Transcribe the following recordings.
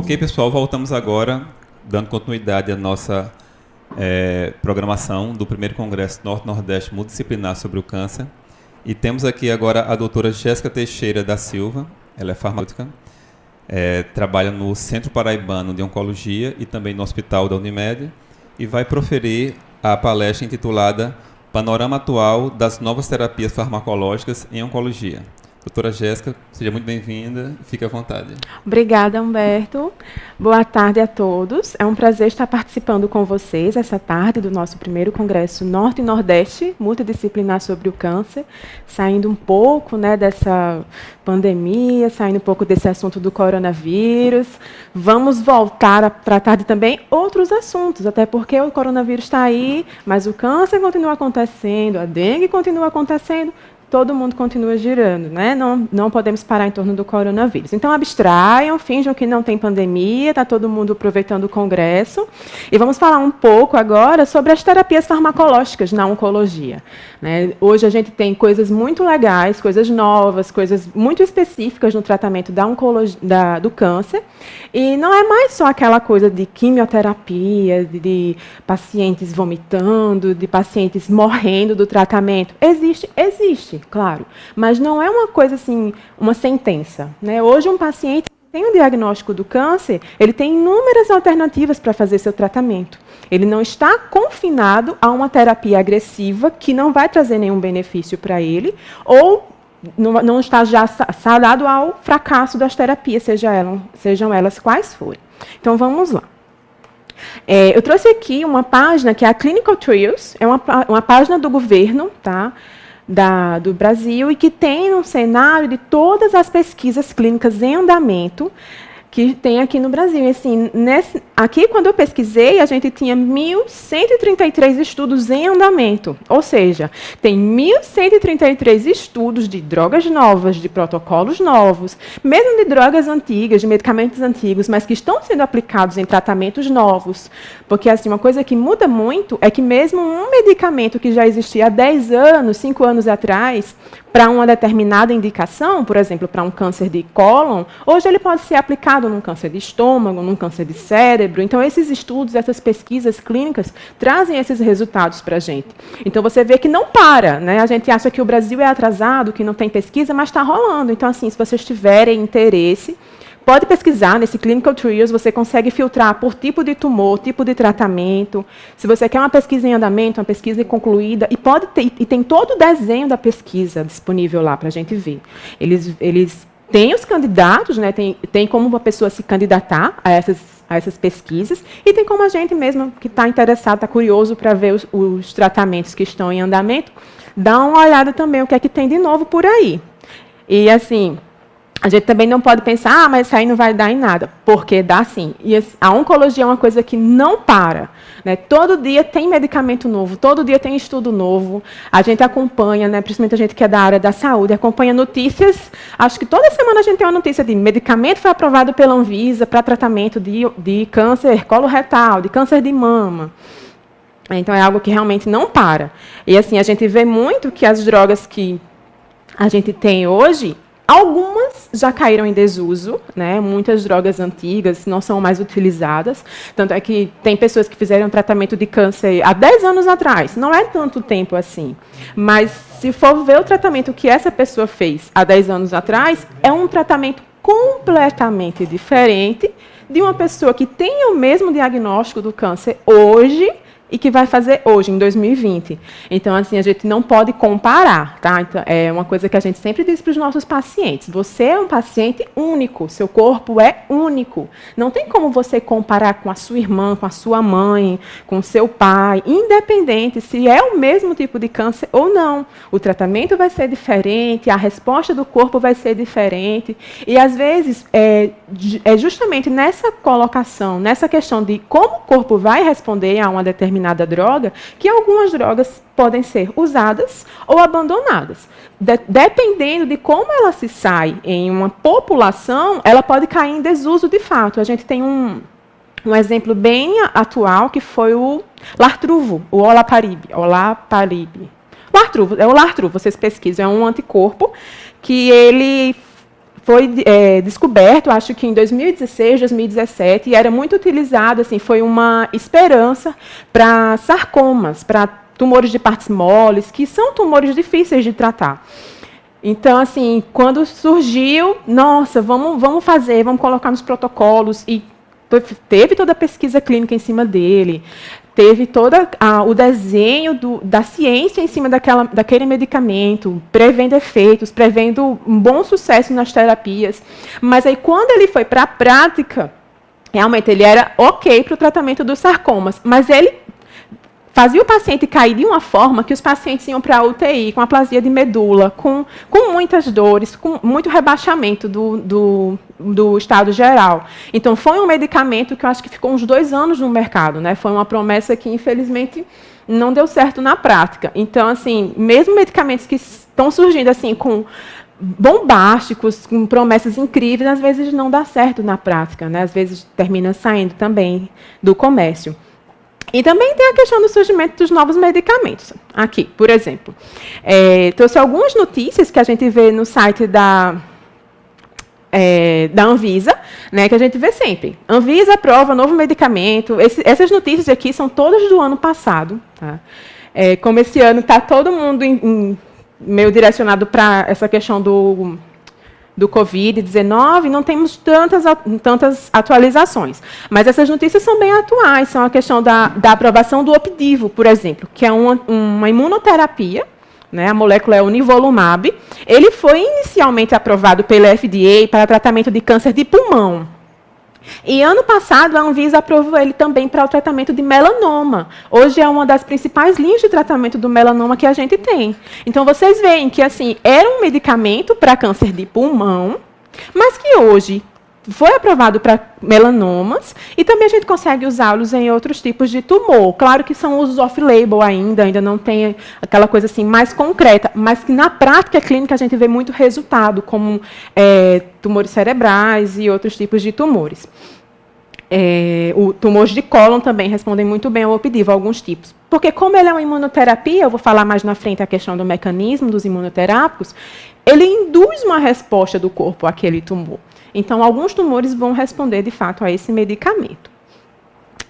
Ok, pessoal, voltamos agora, dando continuidade à nossa programação do primeiro Congresso Norte-Nordeste Multidisciplinar sobre o Câncer. E temos aqui agora a doutora Jéssica Teixeira da Silva, ela é farmacêutica, trabalha no Centro Paraibano de Oncologia e também no Hospital da Unimed, e vai proferir a palestra intitulada Panorama Atual das Novas Terapias Farmacológicas em Oncologia. Doutora Jéssica, seja muito bem-vinda e fique à vontade. Obrigada, Humberto. Boa tarde a todos. É um prazer estar participando com vocês essa tarde do nosso primeiro Congresso Norte e Nordeste Multidisciplinar sobre o Câncer, saindo um pouco dessa pandemia, saindo um pouco desse assunto do coronavírus. Vamos voltar a tratar de também outros assuntos, até porque o coronavírus está aí, mas o câncer continua acontecendo, a dengue continua acontecendo, todo mundo continua girando, né? Não podemos parar em torno do coronavírus. Então, abstraiam, finjam que não tem pandemia, está todo mundo aproveitando o congresso. E vamos falar um pouco agora sobre as terapias farmacológicas na oncologia. Né? Hoje a gente tem coisas muito legais, coisas novas, coisas muito específicas no tratamento da oncologia, do câncer. E não é mais só aquela coisa de quimioterapia, de pacientes vomitando, de pacientes morrendo do tratamento. Existe, claro, mas não é uma coisa assim, uma sentença. Né? Hoje um paciente que tem um diagnóstico do câncer, ele tem inúmeras alternativas para fazer seu tratamento. Ele não está confinado a uma terapia agressiva que não vai trazer nenhum benefício para ele, ou não está já sadado ao fracasso das terapias, sejam elas quais forem. Então, vamos lá. Eu trouxe aqui uma página que é a Clinical Trials, é uma página do governo, tá, do Brasil, e que tem um cenário de todas as pesquisas clínicas em andamento que tem aqui no Brasil. E, assim, aqui, quando eu pesquisei, a gente tinha 1.133 estudos em andamento. Ou seja, tem 1.133 estudos de drogas novas, de protocolos novos, mesmo de drogas antigas, de medicamentos antigos, mas que estão sendo aplicados em tratamentos novos. Porque, assim, uma coisa que muda muito é que mesmo um medicamento que já existia há 10 anos, 5 anos atrás, para uma determinada indicação, por exemplo, para um câncer de cólon, hoje ele pode ser aplicado num câncer de estômago, num câncer de cérebro. Então, esses estudos, essas pesquisas clínicas trazem esses resultados para a gente. Então, você vê que não para, né? A gente acha que o Brasil é atrasado, que não tem pesquisa, mas está rolando. Então, assim, se vocês tiverem interesse, pode pesquisar nesse Clinical Trials, você consegue filtrar por tipo de tumor, tipo de tratamento. Se você quer uma pesquisa em andamento, uma pesquisa concluída, e tem todo o desenho da pesquisa disponível lá para a gente ver. Eles têm os candidatos, né, tem como uma pessoa se candidatar a essas pesquisas, e tem como a gente mesmo, que está interessado, está curioso para ver os tratamentos que estão em andamento, dá uma olhada também o que é que tem de novo por aí. E, assim, a gente também não pode pensar, mas isso aí não vai dar em nada, porque dá sim. E a oncologia é uma coisa que não para. Né? Todo dia tem medicamento novo, todo dia tem estudo novo. A gente acompanha, né, principalmente a gente que é da área da saúde, acompanha notícias. Acho que toda semana a gente tem uma notícia de medicamento foi aprovado pela Anvisa para tratamento de câncer coloretal, de câncer de mama. Então, é algo que realmente não para. E, assim, a gente vê muito que as drogas que a gente tem hoje, algumas já caíram em desuso, né? Muitas drogas antigas não são mais utilizadas. Tanto é que tem pessoas que fizeram tratamento de câncer há 10 anos atrás. Não é tanto tempo assim. Mas, se for ver o tratamento que essa pessoa fez há 10 anos atrás, é um tratamento completamente diferente de uma pessoa que tem o mesmo diagnóstico do câncer hoje e que vai fazer hoje, em 2020. Então, assim, a gente não pode comparar, tá? Então, é uma coisa que a gente sempre diz para os nossos pacientes. Você é um paciente único, seu corpo é único. Não tem como você comparar com a sua irmã, com a sua mãe, com o seu pai, independente se é o mesmo tipo de câncer ou não. O tratamento vai ser diferente, a resposta do corpo vai ser diferente. E, às vezes, é justamente nessa colocação, nessa questão de como o corpo vai responder a uma determinada droga, que algumas drogas podem ser usadas ou abandonadas. Dependendo de como ela se sai em uma população, ela pode cair em desuso de fato. A gente tem um exemplo bem atual, que foi o Lartruvo, o Olaparib. Lartruvo, vocês pesquisam, é um anticorpo que ele foi descoberto, acho que em 2016, 2017, e era muito utilizado, assim, foi uma esperança para sarcomas, para tumores de partes moles, que são tumores difíceis de tratar. Então, assim, quando surgiu, nossa, vamos fazer, vamos colocar nos protocolos, e teve toda a pesquisa clínica em cima dele, teve todo o desenho da ciência em cima daquele medicamento, prevendo efeitos, prevendo um bom sucesso nas terapias. Mas aí, quando ele foi para a prática, realmente ele era ok para o tratamento dos sarcomas, mas ele fazia o paciente cair de uma forma que os pacientes iam para a UTI com aplasia de medula, com muitas dores, com muito rebaixamento do estado geral. Então, foi um medicamento que eu acho que ficou uns 2 anos no mercado, né? Foi uma promessa que, infelizmente, não deu certo na prática. Então, assim, mesmo medicamentos que estão surgindo assim com bombásticos, com promessas incríveis, às vezes não dá certo na prática, né? Às vezes termina saindo também do comércio. E também tem a questão do surgimento dos novos medicamentos. Aqui, por exemplo, trouxe algumas notícias que a gente vê no site da Anvisa, né, que a gente vê sempre. Anvisa aprova novo medicamento. Essas notícias aqui são todas do ano passado. Tá? Como esse ano está todo mundo meio direcionado para essa questão do Covid-19, não temos tantas atualizações. Mas essas notícias são bem atuais, são a questão da aprovação do Opdivo, por exemplo, que é uma imunoterapia, né, a molécula é o nivolumab. Ele foi inicialmente aprovado pela FDA para tratamento de câncer de pulmão. E ano passado, a Anvisa aprovou ele também para o tratamento de melanoma. Hoje é uma das principais linhas de tratamento do melanoma que a gente tem. Então, vocês veem que assim, era um medicamento para câncer de pulmão, mas que hoje foi aprovado para melanomas e também a gente consegue usá-los em outros tipos de tumor. Claro que são usos off-label ainda não tem aquela coisa assim mais concreta, mas que na prática clínica a gente vê muito resultado, como tumores cerebrais e outros tipos de tumores. Tumores de cólon também respondem muito bem ao Opdivo, alguns tipos. Porque como ele é uma imunoterapia, eu vou falar mais na frente a questão do mecanismo dos imunoterápicos, ele induz uma resposta do corpo àquele tumor. Então, alguns tumores vão responder, de fato, a esse medicamento.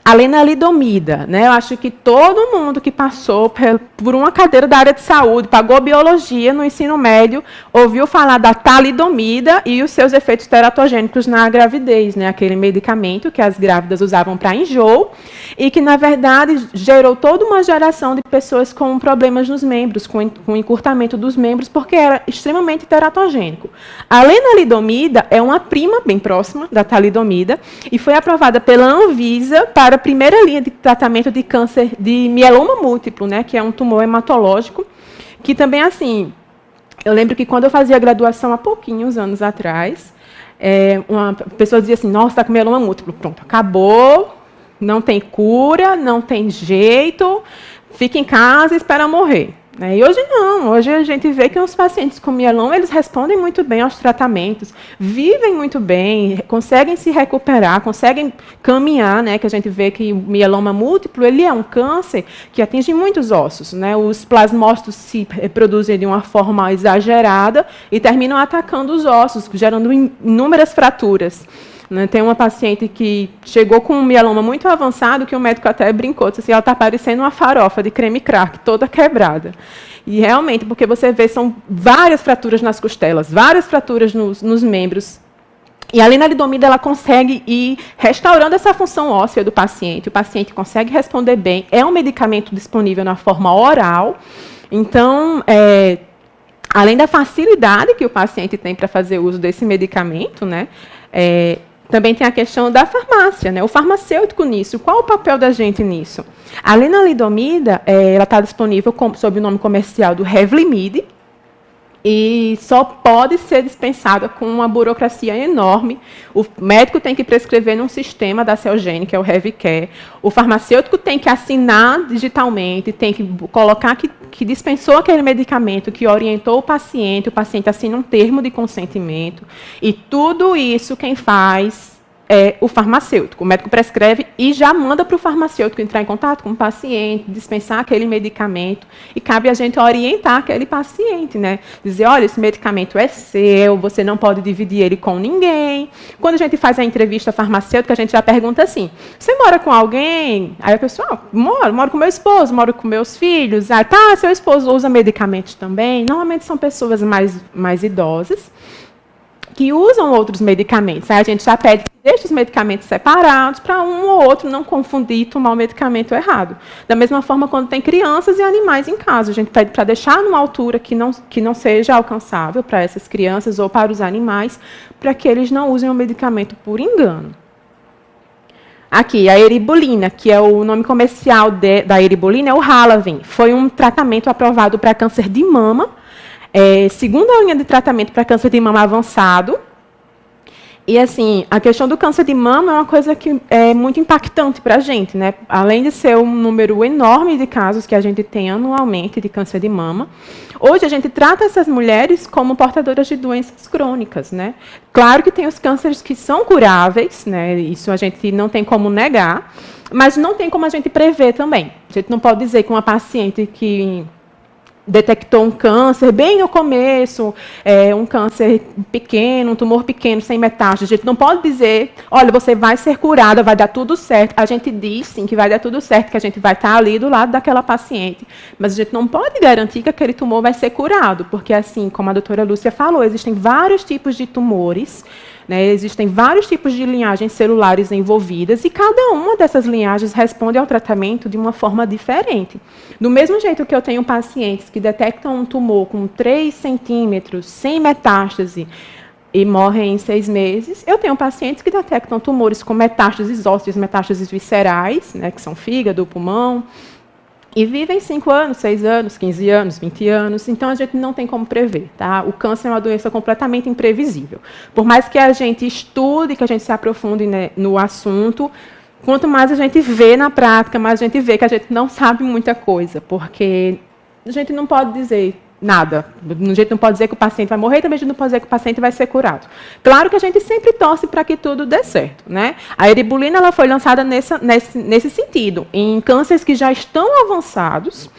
A lenalidomida, né? Eu acho que todo mundo que passou por uma cadeira da área de saúde, pagou biologia no ensino médio, ouviu falar da talidomida e os seus efeitos teratogênicos na gravidez, né? Aquele medicamento que as grávidas usavam para enjoo e que, na verdade, gerou toda uma geração de pessoas com problemas nos membros, com encurtamento dos membros, porque era extremamente teratogênico. A lenalidomida é uma prima bem próxima da talidomida e foi aprovada pela Anvisa para a primeira linha de tratamento de câncer de mieloma múltiplo, né, que é um tumor hematológico, que também, assim, eu lembro que quando eu fazia graduação há pouquinhos anos atrás, uma pessoa dizia assim, nossa, está com mieloma múltiplo, pronto, acabou, não tem cura, não tem jeito, fica em casa e espera morrer. E hoje não, hoje a gente vê que os pacientes com mieloma, eles respondem muito bem aos tratamentos, vivem muito bem, conseguem se recuperar, conseguem caminhar, né, que a gente vê que o mieloma múltiplo, ele é um câncer que atinge muitos ossos, né, os plasmócitos se reproduzem de uma forma exagerada e terminam atacando os ossos, gerando inúmeras fraturas. Tem uma paciente que chegou com um mieloma muito avançado, que o médico até brincou, disse assim, ela está parecendo uma farofa de creme crack, toda quebrada. E realmente, porque você vê, são várias fraturas nas costelas, várias fraturas nos membros. E a lenalidomida, ela consegue ir restaurando essa função óssea do paciente, o paciente consegue responder bem, é um medicamento disponível na forma oral, então, além da facilidade que o paciente tem para fazer uso desse medicamento, né, também tem a questão da farmácia, né? O farmacêutico nisso. Qual o papel da gente nisso? A lenalidomida, ela está disponível sob o nome comercial do Revlimid e só pode ser dispensada com uma burocracia enorme. O médico tem que prescrever num sistema da Celgene, que é o Revicare. O farmacêutico tem que assinar digitalmente, tem que colocar que dispensou aquele medicamento, que orientou o paciente assina um termo de consentimento. E tudo isso quem faz é o farmacêutico. O médico prescreve e já manda para o farmacêutico entrar em contato com o paciente, dispensar aquele medicamento, e cabe a gente orientar aquele paciente, né? Dizer, olha, esse medicamento é seu, você não pode dividir ele com ninguém. Quando a gente faz a entrevista farmacêutica, a gente já pergunta assim, você mora com alguém? Aí a pessoa, moro com meu esposo, moro com meus filhos. Ah, tá, seu esposo usa medicamentos também? Normalmente são pessoas mais idosas, que usam outros medicamentos. Aí a gente já pede que deixe os medicamentos separados para um ou outro não confundir e tomar o medicamento errado. Da mesma forma, quando tem crianças e animais em casa, a gente pede para deixar numa altura que não seja alcançável para essas crianças ou para os animais, para que eles não usem o medicamento por engano. Aqui, a eribulina, que é o nome comercial da eribulina, é o Halaven. Foi um tratamento aprovado para câncer de mama, segunda linha de tratamento para câncer de mama avançado. E, assim, a questão do câncer de mama é uma coisa que é muito impactante para a gente, né? Além de ser um número enorme de casos que a gente tem anualmente de câncer de mama, hoje a gente trata essas mulheres como portadoras de doenças crônicas, né? Claro que tem os cânceres que são curáveis, né? Isso a gente não tem como negar, mas não tem como a gente prever também. A gente não pode dizer que uma paciente que detectou um câncer bem no começo, um câncer pequeno, um tumor pequeno, sem metástase. A gente não pode dizer, olha, você vai ser curada, vai dar tudo certo. A gente diz, sim, que vai dar tudo certo, que a gente vai estar ali do lado daquela paciente. Mas a gente não pode garantir que aquele tumor vai ser curado, porque, assim, como a doutora Lúcia falou, existem vários tipos de tumores, né, existem vários tipos de linhagens celulares envolvidas e cada uma dessas linhagens responde ao tratamento de uma forma diferente. Do mesmo jeito que eu tenho pacientes que detectam um tumor com 3 centímetros, sem metástase, e morrem em 6 meses, eu tenho pacientes que detectam tumores com metástases ósseas, metástases viscerais, né, que são fígado, pulmão, e vivem 5 anos, 6 anos, 15 anos, 20 anos. Então, a gente não tem como prever. Tá? O câncer é uma doença completamente imprevisível. Por mais que a gente estude, que a gente se aprofunde, né, no assunto, quanto mais a gente vê na prática, mais a gente vê que a gente não sabe muita coisa, porque a gente não pode dizer nada. A gente não pode dizer que o paciente vai morrer, também a gente não pode dizer que o paciente vai ser curado. Claro que a gente sempre torce para que tudo dê certo, né? A eribulina ela foi lançada nesse sentido, em cânceres que já estão avançados,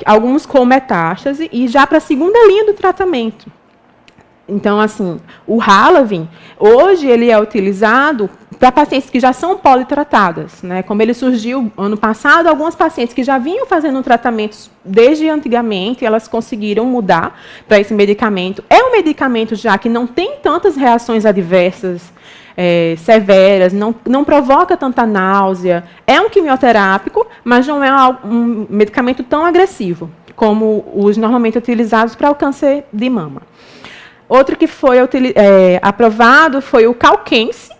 alguns com metástase, e já para a segunda linha do tratamento. Então, assim, o Halaven, hoje, ele é utilizado para pacientes que já são politratadas, né? Como ele surgiu ano passado, algumas pacientes que já vinham fazendo tratamentos desde antigamente, elas conseguiram mudar para esse medicamento. É um medicamento já que não tem tantas reações adversas severas, não provoca tanta náusea, é um quimioterápico, mas não é um medicamento tão agressivo como os normalmente utilizados para o câncer de mama. Outro que foi aprovado foi o Calquence,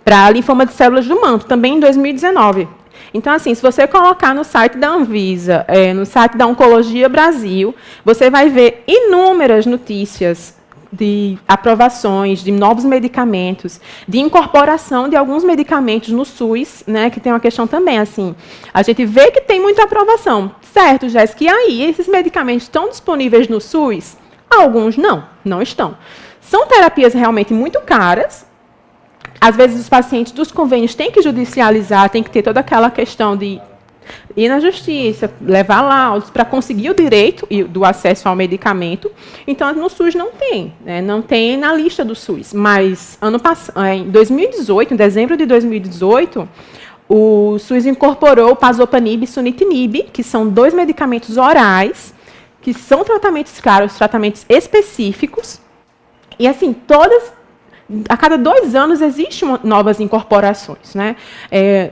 para linfoma de células do manto, também em 2019. Então, assim, se você colocar no site da Anvisa, no site da Oncologia Brasil, você vai ver inúmeras notícias de aprovações de novos medicamentos, de incorporação de alguns medicamentos no SUS, né, que tem uma questão também, assim, a gente vê que tem muita aprovação. Certo, Jéssica, e aí, esses medicamentos estão disponíveis no SUS? Alguns não estão. São terapias realmente muito caras. Às vezes, os pacientes dos convênios têm que judicializar, tem que ter toda aquela questão de ir na justiça, levar laudos para conseguir o direito do acesso ao medicamento. Então, no SUS não tem, né? Não tem na lista do SUS. Mas, em 2018, em dezembro de 2018, o SUS incorporou o Pazopanib e Sunitinib, que são 2 medicamentos orais, que são tratamentos caros, tratamentos específicos. E, assim, a cada 2 anos existem novas incorporações, né?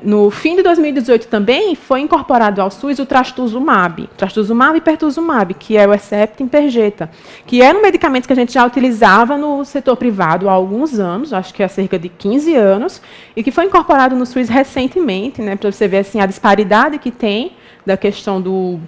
No fim de 2018 também foi incorporado ao SUS o trastuzumab e pertuzumab, que é o Herceptin e Perjeta, que eram medicamentos que a gente já utilizava no setor privado há alguns anos, acho que há cerca de 15 anos, e que foi incorporado no SUS recentemente, né, para você ver assim, a disparidade que tem da questão do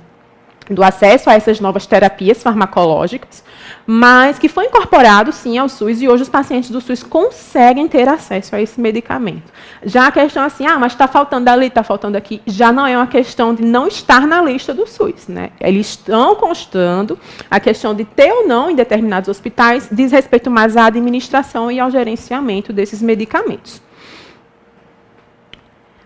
acesso a essas novas terapias farmacológicas, mas que foi incorporado, sim, ao SUS, e hoje os pacientes do SUS conseguem ter acesso a esse medicamento. Já a questão assim, mas está faltando ali, está faltando aqui, já não é uma questão de não estar na lista do SUS, né? Eles estão constando, a questão de ter ou não em determinados hospitais diz respeito mais à administração e ao gerenciamento desses medicamentos.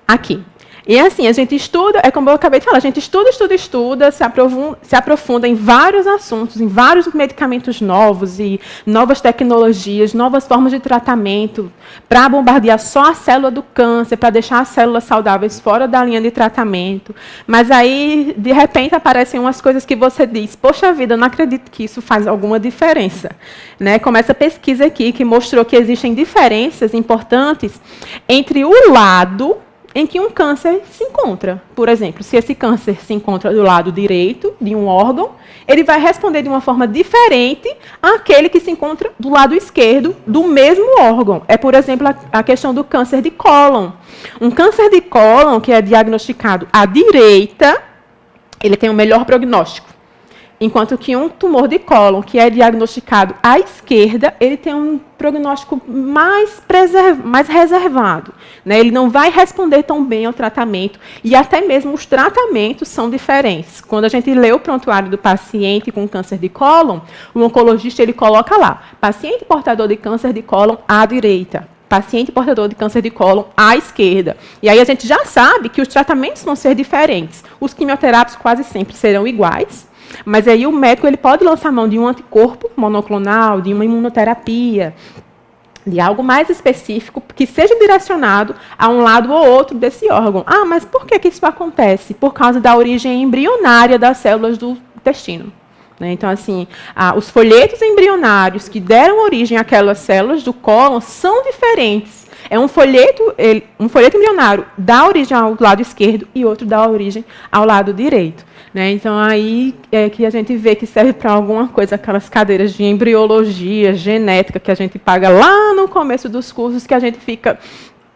aqui. E assim, a gente estuda, é como eu acabei de falar, a gente estuda, se aprofunda em vários assuntos, em vários medicamentos novos e novas tecnologias, novas formas de tratamento, para bombardear só a célula do câncer, para deixar as células saudáveis fora da linha de tratamento. Mas aí, de repente, aparecem umas coisas que você diz, poxa vida, eu não acredito que isso faz alguma diferença. Né? Como essa pesquisa aqui, que mostrou que existem diferenças importantes entre o lado em que um câncer se encontra. Por exemplo, se esse câncer se encontra do lado direito de um órgão, ele vai responder de uma forma diferente àquele que se encontra do lado esquerdo do mesmo órgão. É, por exemplo, a questão do câncer de cólon. Um câncer de cólon que é diagnosticado à direita, ele tem um melhor prognóstico. Enquanto que um tumor de cólon, que é diagnosticado à esquerda, ele tem um prognóstico mais reservado. Né? Ele não vai responder tão bem ao tratamento. E até mesmo os tratamentos são diferentes. Quando a gente lê o prontuário do paciente com câncer de cólon, o oncologista ele coloca lá, paciente portador de câncer de cólon à direita. Paciente portador de câncer de cólon à esquerda. E aí a gente já sabe que os tratamentos vão ser diferentes. Os quimioterápicos quase sempre serão iguais. Mas aí o médico ele pode lançar mão de um anticorpo monoclonal, de uma imunoterapia, de algo mais específico que seja direcionado a um lado ou outro desse órgão. Ah, mas por que isso acontece? Por causa da origem embrionária das células do intestino. Então, assim, os folhetos embrionários que deram origem àquelas células do cólon são diferentes. É um folheto embrionário dá origem ao lado esquerdo e outro dá origem ao lado direito. Então, aí é que a gente vê que serve para alguma coisa, aquelas cadeiras de embriologia, genética, que a gente paga lá no começo dos cursos, que a gente fica,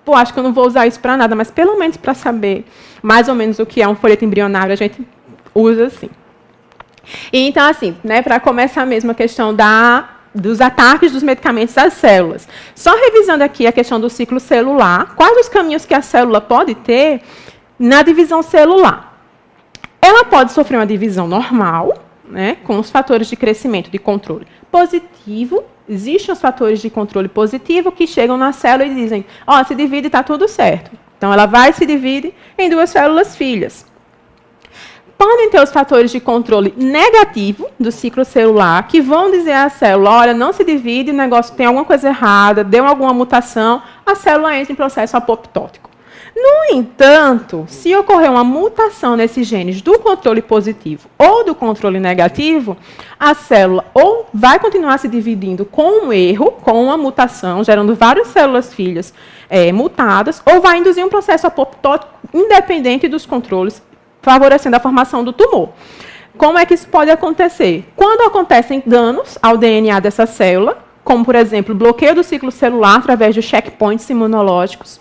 pô, acho que eu não vou usar isso para nada, mas pelo menos para saber mais ou menos o que é um folheto embrionário, a gente usa assim. E, então, assim, para começar mesmo a questão dos ataques dos medicamentos às células. Só revisando aqui a questão do ciclo celular, quais os caminhos que a célula pode ter na divisão celular? Ela pode sofrer uma divisão normal, com os fatores de crescimento, de controle positivo. Existem os fatores de controle positivo que chegam na célula e dizem, se divide e está tudo certo. Então, ela vai se divide em duas células filhas. Podem ter os fatores de controle negativo do ciclo celular, que vão dizer à célula, olha, não se divide, o negócio tem alguma coisa errada, deu alguma mutação, a célula entra em processo apoptótico. No entanto, se ocorrer uma mutação nesses genes do controle positivo ou do controle negativo, a célula ou vai continuar se dividindo com um erro, com uma mutação, gerando várias células filhas mutadas, ou vai induzir um processo apoptótico independente dos controles, favorecendo a formação do tumor. Como é que isso pode acontecer? Quando acontecem danos ao DNA dessa célula, como, por exemplo, bloqueio do ciclo celular através de checkpoints imunológicos,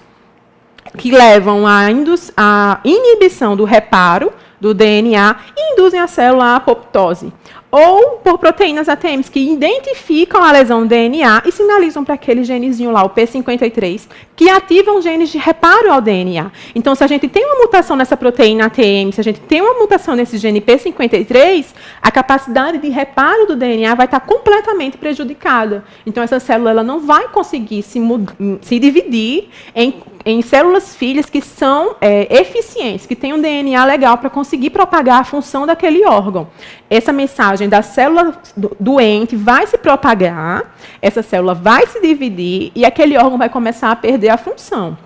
que levam à inibição do reparo do DNA e induzem a célula à apoptose. Ou por proteínas ATMs que identificam a lesão do DNA e sinalizam para aquele genezinho lá, o P53, que ativam genes de reparo ao DNA. Então, se a gente tem uma mutação nessa proteína ATM, se a gente tem uma mutação nesse gene P53, a capacidade de reparo do DNA vai estar completamente prejudicada. Então, essa célula ela não vai conseguir se dividir em células filhas que são eficientes, que têm um DNA legal para conseguir propagar a função daquele órgão. Essa mensagem da célula doente vai se propagar, essa célula vai se dividir e aquele órgão vai começar a perder a função.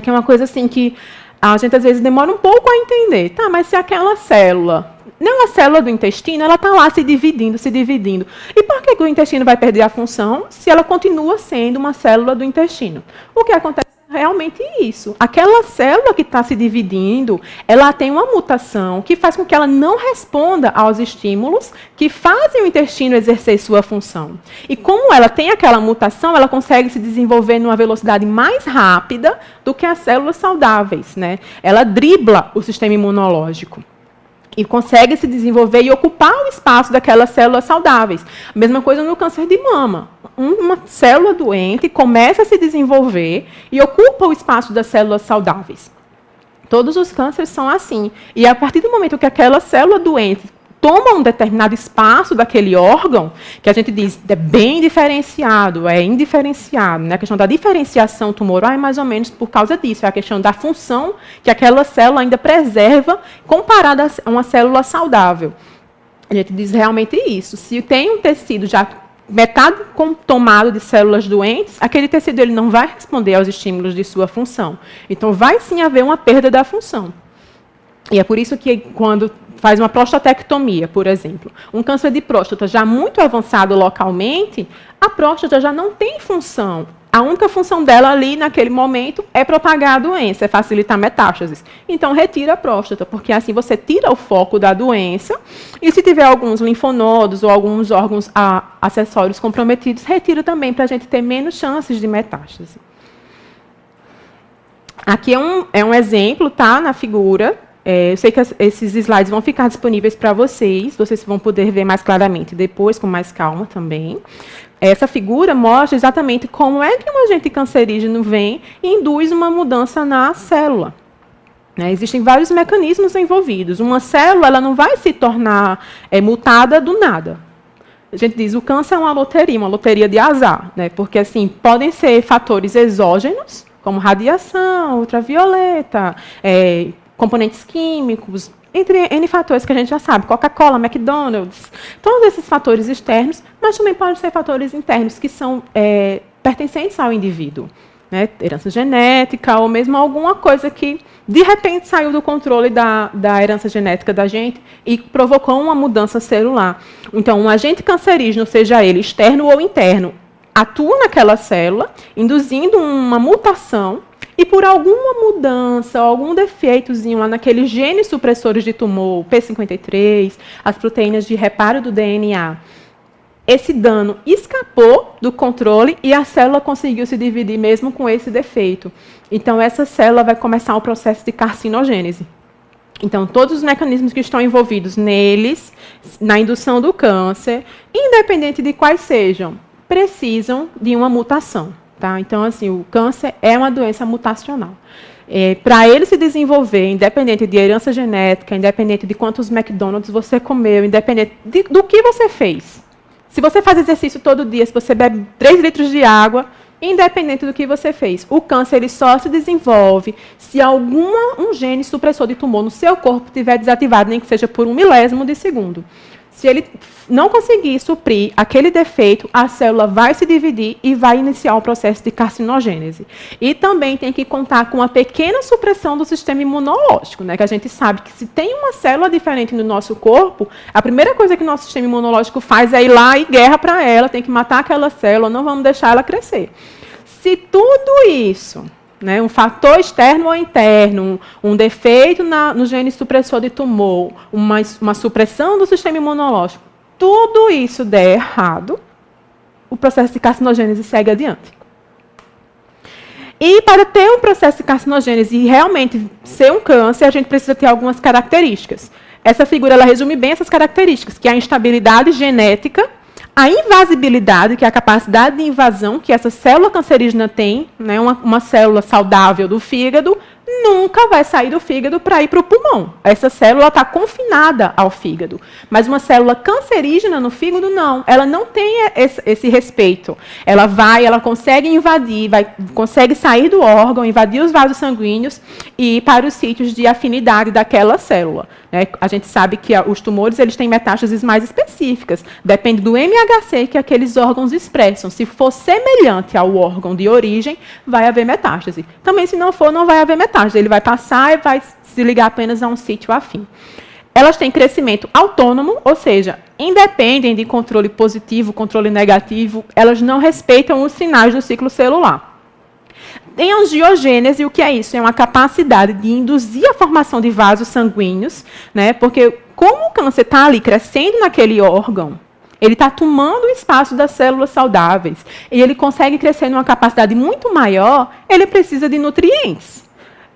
Que é uma coisa assim que a gente às vezes demora um pouco a entender. Tá, mas se aquela célula, não a célula do intestino, ela está lá se dividindo. E por que o intestino vai perder a função se ela continua sendo uma célula do intestino? O que acontece realmente isso. Aquela célula que está se dividindo, ela tem uma mutação que faz com que ela não responda aos estímulos que fazem o intestino exercer sua função. E como ela tem aquela mutação, ela consegue se desenvolver numa velocidade mais rápida do que as células saudáveis. Ela dribla o sistema imunológico. E consegue se desenvolver e ocupar o espaço daquelas células saudáveis. A mesma coisa no câncer de mama. Uma célula doente começa a se desenvolver e ocupa o espaço das células saudáveis. Todos os cânceres são assim. E a partir do momento que aquela célula doente toma um determinado espaço daquele órgão, que a gente diz é bem diferenciado, é indiferenciado. Né? A questão da diferenciação tumoral é mais ou menos por causa disso, é a questão da função que aquela célula ainda preserva comparada a uma célula saudável. A gente diz realmente isso. Se tem um tecido já metade tomado de células doentes, aquele tecido ele não vai responder aos estímulos de sua função. Então, vai sim haver uma perda da função. E é por isso que, quando faz uma prostatectomia, por exemplo, um câncer de próstata já muito avançado localmente, a próstata já não tem função. A única função dela ali, naquele momento, é propagar a doença, é facilitar metástases. Então, retira a próstata, porque assim você tira o foco da doença, e se tiver alguns linfonodos ou alguns órgãos acessórios comprometidos, retira também, para a gente ter menos chances de metástase. Aqui é um exemplo, tá, na figura. Eu sei que esses slides vão ficar disponíveis para vocês vão poder ver mais claramente depois, com mais calma também. Essa figura mostra exatamente como é que um agente cancerígeno vem e induz uma mudança na célula. Existem vários mecanismos envolvidos. Uma célula ela não vai se tornar mutada do nada. A gente diz que o câncer é uma loteria de azar, né? Porque assim, podem ser fatores exógenos, como radiação, ultravioleta, componentes químicos, entre N fatores que a gente já sabe, Coca-Cola, McDonald's, todos esses fatores externos, mas também podem ser fatores internos que são pertencentes ao indivíduo. Né? Herança genética, ou mesmo alguma coisa que, de repente, saiu do controle da herança genética da gente e provocou uma mudança celular. Então, um agente cancerígeno, seja ele externo ou interno, atua naquela célula, induzindo uma mutação, e por alguma mudança, algum defeitozinho lá naqueles genes supressores de tumor, P53, as proteínas de reparo do DNA, esse dano escapou do controle e a célula conseguiu se dividir mesmo com esse defeito. Então, essa célula vai começar o processo de carcinogênese. Então, todos os mecanismos que estão envolvidos neles, na indução do câncer, independente de quais sejam, precisam de uma mutação. Tá? Então, assim, o câncer é uma doença mutacional. Para ele se desenvolver, independente de herança genética, independente de quantos McDonald's você comeu, independente do que você fez. Se você faz exercício todo dia, se você bebe 3 litros de água, independente do que você fez, o câncer ele só se desenvolve se um gene supressor de tumor no seu corpo estiver desativado, nem que seja por 1 milésimo de segundo. Se ele não conseguir suprir aquele defeito, a célula vai se dividir e vai iniciar o processo de carcinogênese. E também tem que contar com uma pequena supressão do sistema imunológico, né? Que a gente sabe que se tem uma célula diferente no nosso corpo, a primeira coisa que o nosso sistema imunológico faz é ir lá e guerra para ela, tem que matar aquela célula, não vamos deixar ela crescer. Se tudo isso, né, um fator externo ou interno, um defeito no gene supressor de tumor, uma supressão do sistema imunológico, tudo isso der errado, o processo de carcinogênese segue adiante. E para ter um processo de carcinogênese e realmente ser um câncer, a gente precisa ter algumas características. Essa figura ela resume bem essas características, que é a instabilidade genética, a invasibilidade, que é a capacidade de invasão que essa célula cancerígena tem, né, uma célula saudável do fígado, nunca vai sair do fígado para ir para o pulmão. Essa célula está confinada ao fígado. Mas uma célula cancerígena no fígado, não. Ela não tem esse respeito. Ela consegue invadir, consegue sair do órgão, invadir os vasos sanguíneos e ir para os sítios de afinidade daquela célula. Né? A gente sabe que os tumores eles têm metástases mais específicas. Depende do MHC que aqueles órgãos expressam. Se for semelhante ao órgão de origem, vai haver metástase. Também, se não for, não vai haver metástase. Ele vai passar e vai se ligar apenas a um sítio afim. Elas têm crescimento autônomo, ou seja, independem de controle positivo, controle negativo, elas não respeitam os sinais do ciclo celular. Tem angiogênese, o que é isso? É uma capacidade de induzir a formação de vasos sanguíneos, né? Porque como o câncer está ali crescendo naquele órgão, ele está tomando o espaço das células saudáveis, e ele consegue crescer numa capacidade muito maior, ele precisa de nutrientes.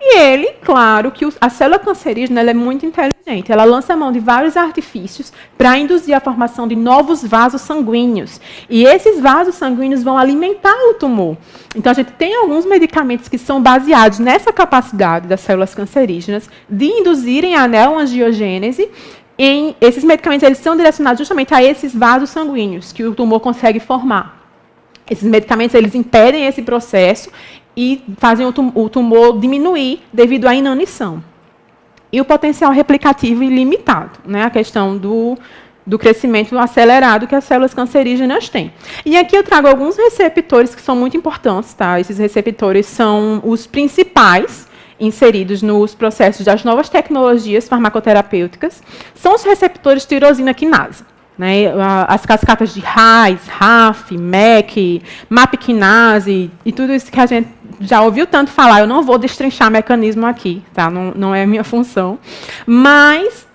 E ele, claro, que a célula cancerígena ela é muito inteligente. Ela lança a mão de vários artifícios para induzir a formação de novos vasos sanguíneos. E esses vasos sanguíneos vão alimentar o tumor. Então, a gente tem alguns medicamentos que são baseados nessa capacidade das células cancerígenas de induzirem a neoangiogênese, esses medicamentos eles são direcionados justamente a esses vasos sanguíneos que o tumor consegue formar. Esses medicamentos eles impedem esse processo e fazem o tumor diminuir devido à inanição. E o potencial replicativo ilimitado, né? A questão do crescimento acelerado que as células cancerígenas têm. E aqui eu trago alguns receptores que são muito importantes, tá? Esses receptores são os principais inseridos nos processos das novas tecnologias farmacoterapêuticas, são os receptores tirosina quinase. Né, as cascatas de RAS, RAF, MEK, MAP quinase e tudo isso que a gente já ouviu tanto falar. Eu não vou destrinchar mecanismo aqui, tá? Não é minha função. Mas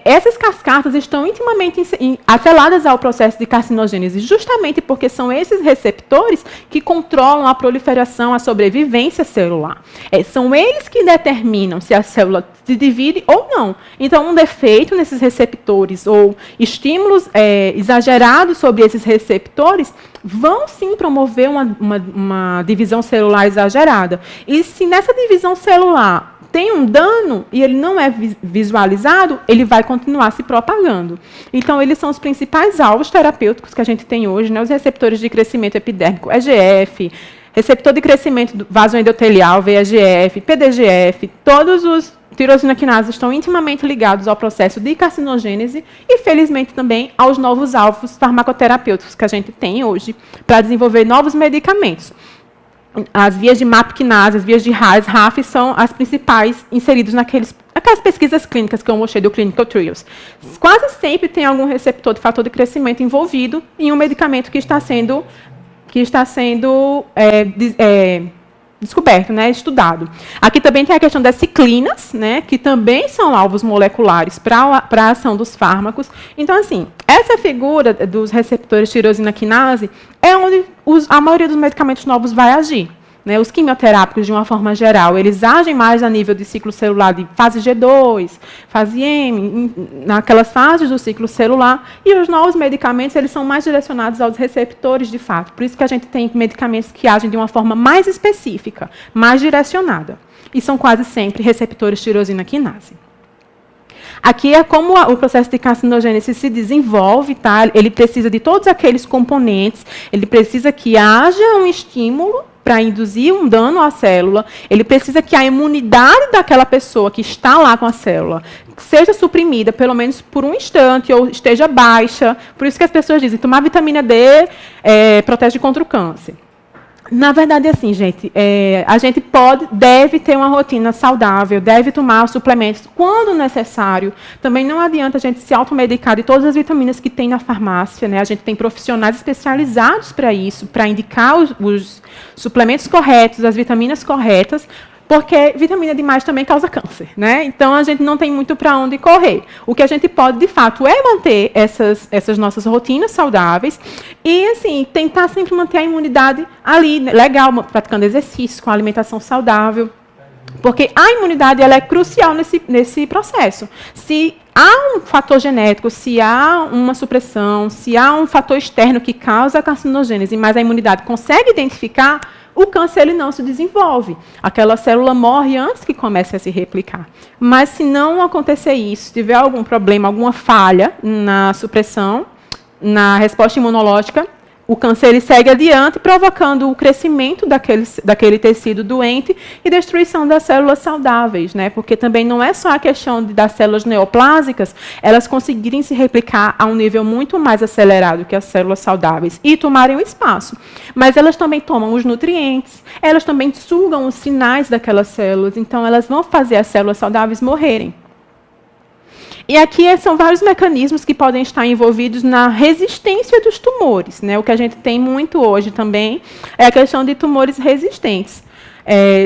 essas cascatas estão intimamente atreladas ao processo de carcinogênese, justamente porque são esses receptores que controlam a proliferação, a sobrevivência celular. São eles que determinam se a célula se divide ou não. Então, um defeito nesses receptores ou estímulos exagerados sobre esses receptores vão sim promover uma divisão celular exagerada. E se nessa divisão celular tem um dano e ele não é visualizado, ele vai continuar se propagando. Então, eles são os principais alvos terapêuticos que a gente tem hoje, né? Os receptores de crescimento epidérmico, EGF, receptor de crescimento vasoendotelial, VEGF, PDGF, todos os tirosina quinase estão intimamente ligados ao processo de carcinogênese e, felizmente, também aos novos alvos farmacoterapêuticos que a gente tem hoje para desenvolver novos medicamentos. As vias de MAP quinase, as vias de RAS, RAF são as principais inseridas naquelas pesquisas clínicas que eu mostrei do Clinical Trials. Quase sempre tem algum receptor de fator de crescimento envolvido em um medicamento que está sendo descoberto, né, estudado. Aqui também tem a questão das ciclinas, né, que também são alvos moleculares para a ação dos fármacos. Então, assim, essa figura dos receptores tirosina quinase é onde a maioria dos medicamentos novos vai agir. Né, os quimioterápicos, de uma forma geral, eles agem mais a nível de ciclo celular de fase G2, fase M, naquelas fases do ciclo celular, e os novos medicamentos eles são mais direcionados aos receptores, de fato. Por isso que a gente tem medicamentos que agem de uma forma mais específica, mais direcionada. E são quase sempre receptores tirosina quinase. Aqui é como o processo de carcinogênese se desenvolve, tá? Ele precisa de todos aqueles componentes, ele precisa que haja um estímulo para induzir um dano à célula, ele precisa que a imunidade daquela pessoa que está lá com a célula seja suprimida, pelo menos por um instante, ou esteja baixa. Por isso que as pessoas dizem, tomar vitamina D protege contra o câncer. Na verdade, assim, gente, a gente deve ter uma rotina saudável, deve tomar suplementos quando necessário. Também não adianta a gente se automedicar de todas as vitaminas que tem na farmácia, né? A gente tem profissionais especializados para isso, para indicar os suplementos corretos, as vitaminas corretas, porque vitamina demais também causa câncer, né? Então, a gente não tem muito para onde correr. O que a gente pode, de fato, é manter essas nossas rotinas saudáveis e, assim, tentar sempre manter a imunidade ali, legal, praticando exercício, com alimentação saudável, porque a imunidade ela é crucial nesse processo. Se há um fator genético, se há uma supressão, se há um fator externo que causa a carcinogênese, mas a imunidade consegue identificar, o câncer ele não se desenvolve. Aquela célula morre antes que comece a se replicar. Mas se não acontecer isso, se tiver algum problema, alguma falha na supressão, na resposta imunológica, o câncer ele segue adiante, provocando o crescimento daquele tecido doente e destruição das células saudáveis, né? Porque também não é só a questão das células neoplásicas, elas conseguirem se replicar a um nível muito mais acelerado que as células saudáveis e tomarem o espaço. Mas elas também tomam os nutrientes, elas também sugam os sinais daquelas células, então elas vão fazer as células saudáveis morrerem. E aqui são vários mecanismos que podem estar envolvidos na resistência dos tumores, né? O que a gente tem muito hoje também é a questão de tumores resistentes.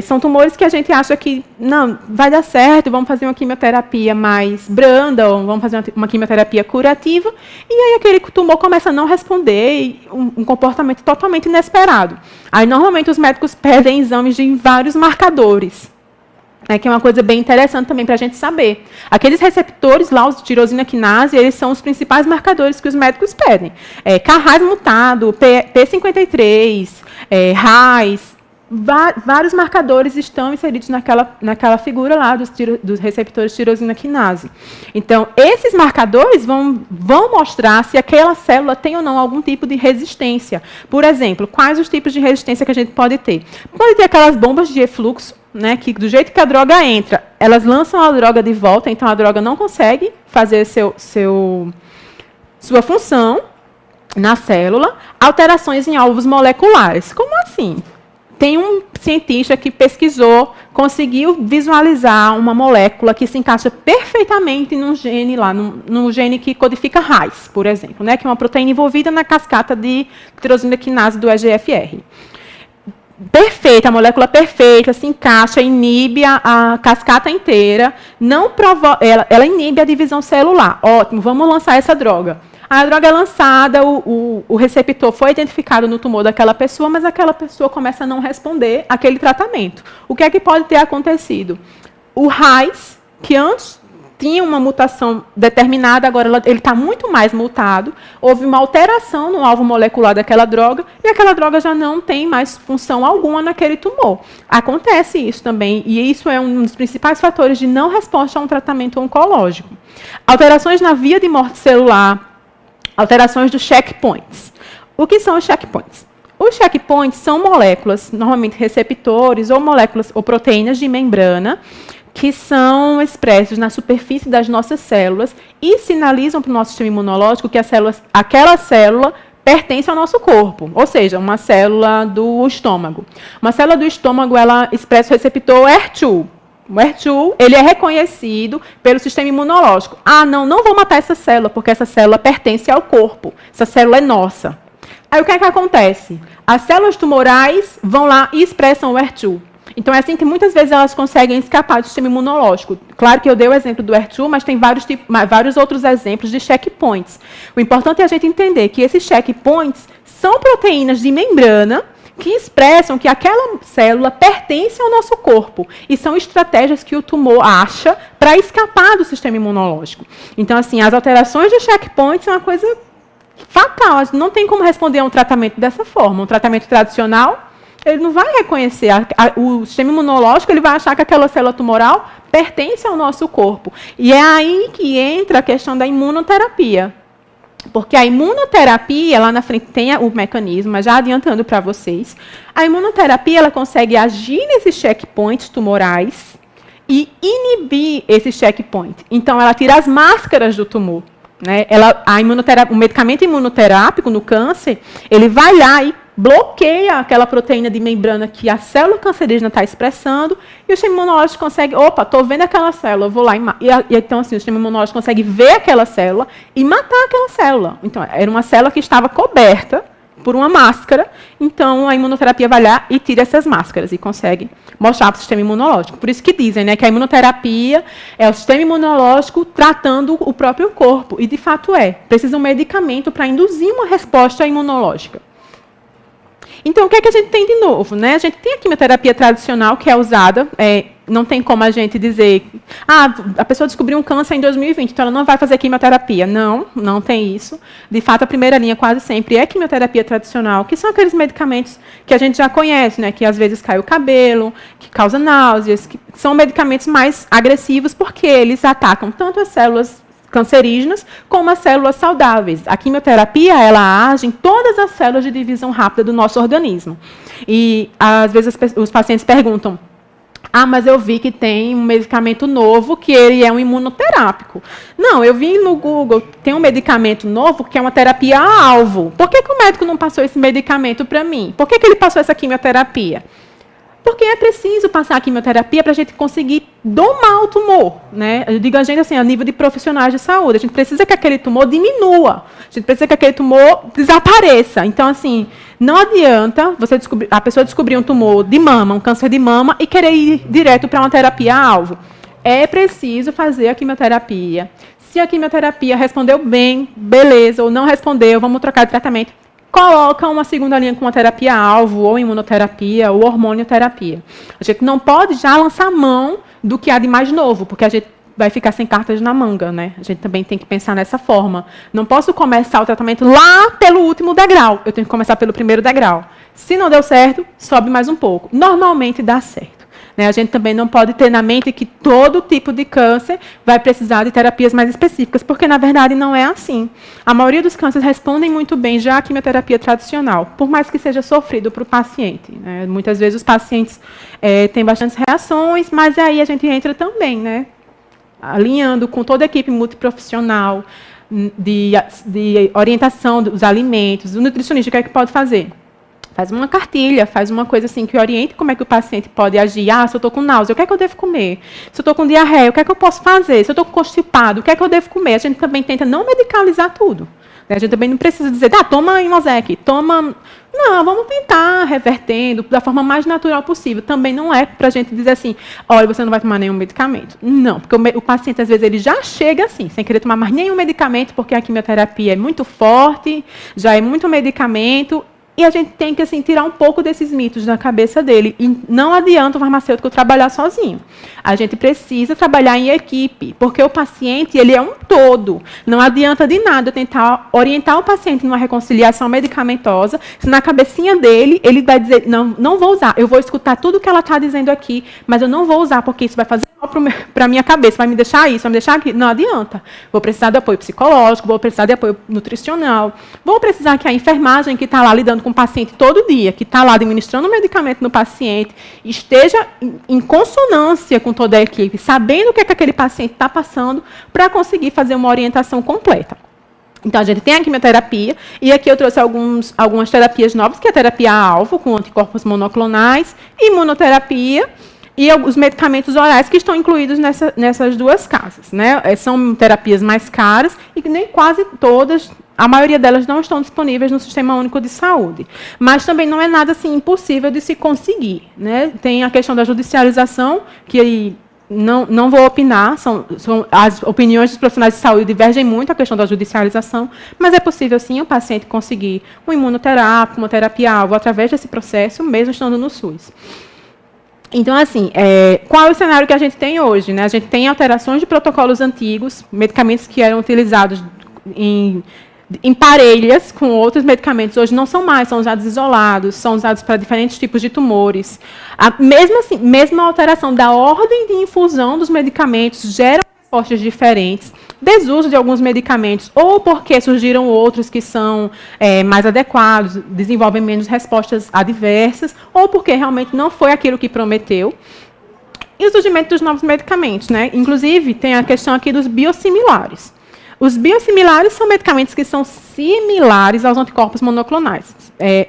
São tumores que a gente acha que não vai dar certo, vamos fazer uma quimioterapia mais branda, ou vamos fazer uma quimioterapia curativa, e aí aquele tumor começa a não responder, e um comportamento totalmente inesperado. Aí, normalmente, os médicos pedem exames de vários marcadores, que é uma coisa bem interessante também para a gente saber. Aqueles receptores lá, os tirosina quinase, eles são os principais marcadores que os médicos pedem. K-RAS mutado, P53, RAS, vários marcadores estão inseridos naquela figura lá dos receptores tirosina quinase. Então, esses marcadores vão mostrar se aquela célula tem ou não algum tipo de resistência. Por exemplo, quais os tipos de resistência que a gente pode ter? Pode ter aquelas bombas de efluxo, né, que do jeito que a droga entra, elas lançam a droga de volta, então a droga não consegue fazer sua função na célula. Alterações em alvos moleculares. Como assim? Tem um cientista que pesquisou, conseguiu visualizar uma molécula que se encaixa perfeitamente num gene lá, no gene que codifica RAS, por exemplo, né, que é uma proteína envolvida na cascata de tirosina quinase do EGFR. Perfeita, a molécula perfeita, se encaixa, inibe a cascata inteira, ela inibe a divisão celular. Ótimo, vamos lançar essa droga. A droga é lançada, o receptor foi identificado no tumor daquela pessoa, mas aquela pessoa começa a não responder àquele tratamento. O que é que pode ter acontecido? O RAS, que antes tinha uma mutação determinada, agora ele está muito mais mutado, houve uma alteração no alvo molecular daquela droga, e aquela droga já não tem mais função alguma naquele tumor. Acontece isso também, e isso é um dos principais fatores de não resposta a um tratamento oncológico. Alterações na via de morte celular, alterações dos checkpoints. O que são os checkpoints? Os checkpoints são moléculas, normalmente receptores ou moléculas ou proteínas de membrana, que são expressos na superfície das nossas células e sinalizam para o nosso sistema imunológico que aquela célula pertence ao nosso corpo, ou seja, uma célula do estômago. Uma célula do estômago, ela expressa o receptor HER2. O HER2, ele é reconhecido pelo sistema imunológico. Ah, não vou matar essa célula, porque essa célula pertence ao corpo. Essa célula é nossa. Aí o que é que acontece? As células tumorais vão lá e expressam o HER2. Então, é assim que muitas vezes elas conseguem escapar do sistema imunológico. Claro que eu dei o exemplo do HER2, mas tem vários outros exemplos de checkpoints. O importante é a gente entender que esses checkpoints são proteínas de membrana que expressam que aquela célula pertence ao nosso corpo. E são estratégias que o tumor acha para escapar do sistema imunológico. Então, assim, as alterações de checkpoints são uma coisa fatal. Não tem como responder a um tratamento dessa forma. Um tratamento tradicional, ele não vai reconhecer. O sistema imunológico, ele vai achar que aquela célula tumoral pertence ao nosso corpo. E é aí que entra a questão da imunoterapia. Porque a imunoterapia, lá na frente tem o mecanismo, mas já adiantando para vocês, a imunoterapia ela consegue agir nesses checkpoints tumorais e inibir esses checkpoints. Então, ela tira as máscaras do tumor. Né? O medicamento imunoterápico no câncer, ele vai lá e bloqueia aquela proteína de membrana que a célula cancerígena está expressando, e o sistema imunológico consegue, estou vendo aquela célula, eu vou lá e então assim, o sistema imunológico consegue ver aquela célula e matar aquela célula. Então, era uma célula que estava coberta por uma máscara, então a imunoterapia vai lá e tira essas máscaras e consegue mostrar para o sistema imunológico. Por isso que dizem, né, que a imunoterapia é o sistema imunológico tratando o próprio corpo, e de fato precisa de um medicamento para induzir uma resposta imunológica. Então, o que é que a gente tem de novo? Né? A gente tem a quimioterapia tradicional, que é usada, não tem como a gente dizer, a pessoa descobriu um câncer em 2020, então ela não vai fazer quimioterapia. Não tem isso. De fato, a primeira linha quase sempre é quimioterapia tradicional, que são aqueles medicamentos que a gente já conhece, né? Que às vezes cai o cabelo, que causa náuseas, que são medicamentos mais agressivos, porque eles atacam tanto as células cancerígenas, como as células saudáveis. A quimioterapia, ela age em todas as células de divisão rápida do nosso organismo. E, às vezes, os pacientes perguntam, mas eu vi que tem um medicamento novo que ele é um imunoterápico. Não, eu vi no Google, tem um medicamento novo que é uma terapia a alvo. Por que o médico não passou esse medicamento para mim? Por que ele passou essa quimioterapia? Porque é preciso passar a quimioterapia para a gente conseguir domar o tumor. Né? Eu digo a gente assim, a nível de profissionais de saúde. A gente precisa que aquele tumor diminua. A gente precisa que aquele tumor desapareça. Então, assim, não adianta a pessoa descobrir um tumor de mama, um câncer de mama, e querer ir direto para uma terapia-alvo. É preciso fazer a quimioterapia. Se a quimioterapia respondeu bem, beleza, ou não respondeu, vamos trocar de tratamento. Coloca uma segunda linha com uma terapia-alvo, ou imunoterapia, ou hormonioterapia. A gente não pode já lançar mão do que há de mais novo, porque a gente vai ficar sem cartas na manga, né? A gente também tem que pensar nessa forma. Não posso começar o tratamento lá pelo último degrau. Eu tenho que começar pelo primeiro degrau. Se não deu certo, sobe mais um pouco. Normalmente dá certo. A gente também não pode ter na mente que todo tipo de câncer vai precisar de terapias mais específicas, porque, na verdade, não é assim. A maioria dos cânceres respondem muito bem já à quimioterapia tradicional, por mais que seja sofrido para o paciente. Muitas vezes os pacientes têm bastantes reações, mas aí a gente entra também, alinhando com toda a equipe multiprofissional de orientação dos alimentos, o nutricionista, o que é que pode fazer? Faz uma cartilha, faz uma coisa assim que oriente como é que o paciente pode agir. Se eu estou com náusea, o que é que eu devo comer? Se eu estou com diarreia, o que é que eu posso fazer? Se eu estou com constipado, o que é que eu devo comer? A gente também tenta não medicalizar tudo. A gente também não precisa dizer, toma Imosec, toma... Não, vamos tentar revertendo da forma mais natural possível. Também não é para a gente dizer assim, olha, você não vai tomar nenhum medicamento. Não, porque o paciente, às vezes, ele já chega assim, sem querer tomar mais nenhum medicamento, porque a quimioterapia é muito forte, já é muito medicamento. E a gente tem que assim, tirar um pouco desses mitos da cabeça dele. E não adianta o farmacêutico trabalhar sozinho. A gente precisa trabalhar em equipe, porque o paciente ele é um todo. Não adianta de nada eu tentar orientar o paciente numa reconciliação medicamentosa, se na cabecinha dele ele vai dizer, não vou usar, eu vou escutar tudo que ela está dizendo aqui, mas eu não vou usar, porque isso vai fazer mal para a minha cabeça, vai me deixar isso, vai me deixar aquilo. Não adianta. Vou precisar de apoio psicológico, vou precisar de apoio nutricional, vou precisar que a enfermagem que está lá lidando com o paciente todo dia, que está lá administrando o medicamento no paciente, esteja em consonância com toda a equipe, sabendo o que é que aquele paciente está passando, para conseguir fazer uma orientação completa. Então, a gente tem a quimioterapia, e aqui eu trouxe algumas terapias novas, que é a terapia-alvo, com anticorpos monoclonais, imunoterapia, e os medicamentos orais que estão incluídos nessas duas casas. São terapias mais caras e que nem quase todas, a maioria delas não estão disponíveis no Sistema Único de Saúde. Mas também não é nada assim, impossível de se conseguir. Tem a questão da judicialização, que não vou opinar, as opiniões dos profissionais de saúde divergem muito a questão da judicialização, mas é possível, sim, o paciente conseguir um imunoterápico, uma terapia-alvo, através desse processo, mesmo estando no SUS. Então, assim, qual é o cenário que a gente tem hoje? A gente tem alterações de protocolos antigos, medicamentos que eram utilizados em parelhas com outros medicamentos, hoje não são mais, são usados isolados, são usados para diferentes tipos de tumores. Mesmo assim, mesmo a alteração da ordem de infusão dos medicamentos gera respostas diferentes, desuso de alguns medicamentos, ou porque surgiram outros que são mais adequados, desenvolvem menos respostas adversas, ou porque realmente não foi aquilo que prometeu. E o surgimento dos novos medicamentos, Inclusive, tem a questão aqui dos biosimilares. Os biosimilares são medicamentos que são similares aos anticorpos monoclonais.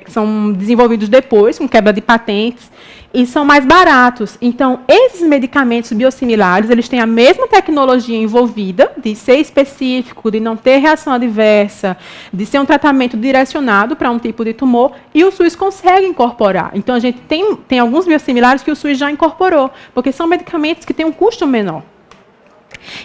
São desenvolvidos depois, com quebra de patentes, e são mais baratos. Então, esses medicamentos biosimilares, eles têm a mesma tecnologia envolvida, de ser específico, de não ter reação adversa, de ser um tratamento direcionado para um tipo de tumor, e o SUS consegue incorporar. Então, a gente tem alguns biosimilares que o SUS já incorporou, porque são medicamentos que têm um custo menor.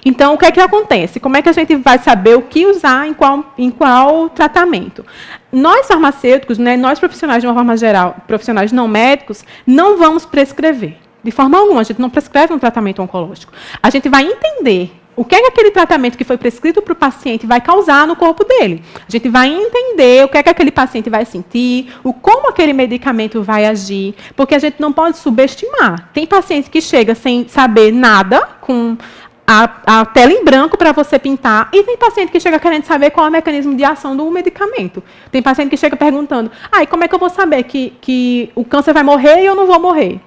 Então, o que é que acontece? Como é que a gente vai saber o que usar em qual tratamento? Nós, farmacêuticos, nós profissionais de uma forma geral, profissionais não médicos, não vamos prescrever. De forma alguma, a gente não prescreve um tratamento oncológico. A gente vai entender o que é que aquele tratamento que foi prescrito para o paciente vai causar no corpo dele. A gente vai entender o que é que aquele paciente vai sentir, como aquele medicamento vai agir, porque a gente não pode subestimar. Tem paciente que chega sem saber nada, com a tela em branco para você pintar, e tem paciente que chega querendo saber qual é o mecanismo de ação do medicamento. Tem paciente que chega perguntando, e como é que eu vou saber que o câncer vai morrer e eu não vou morrer?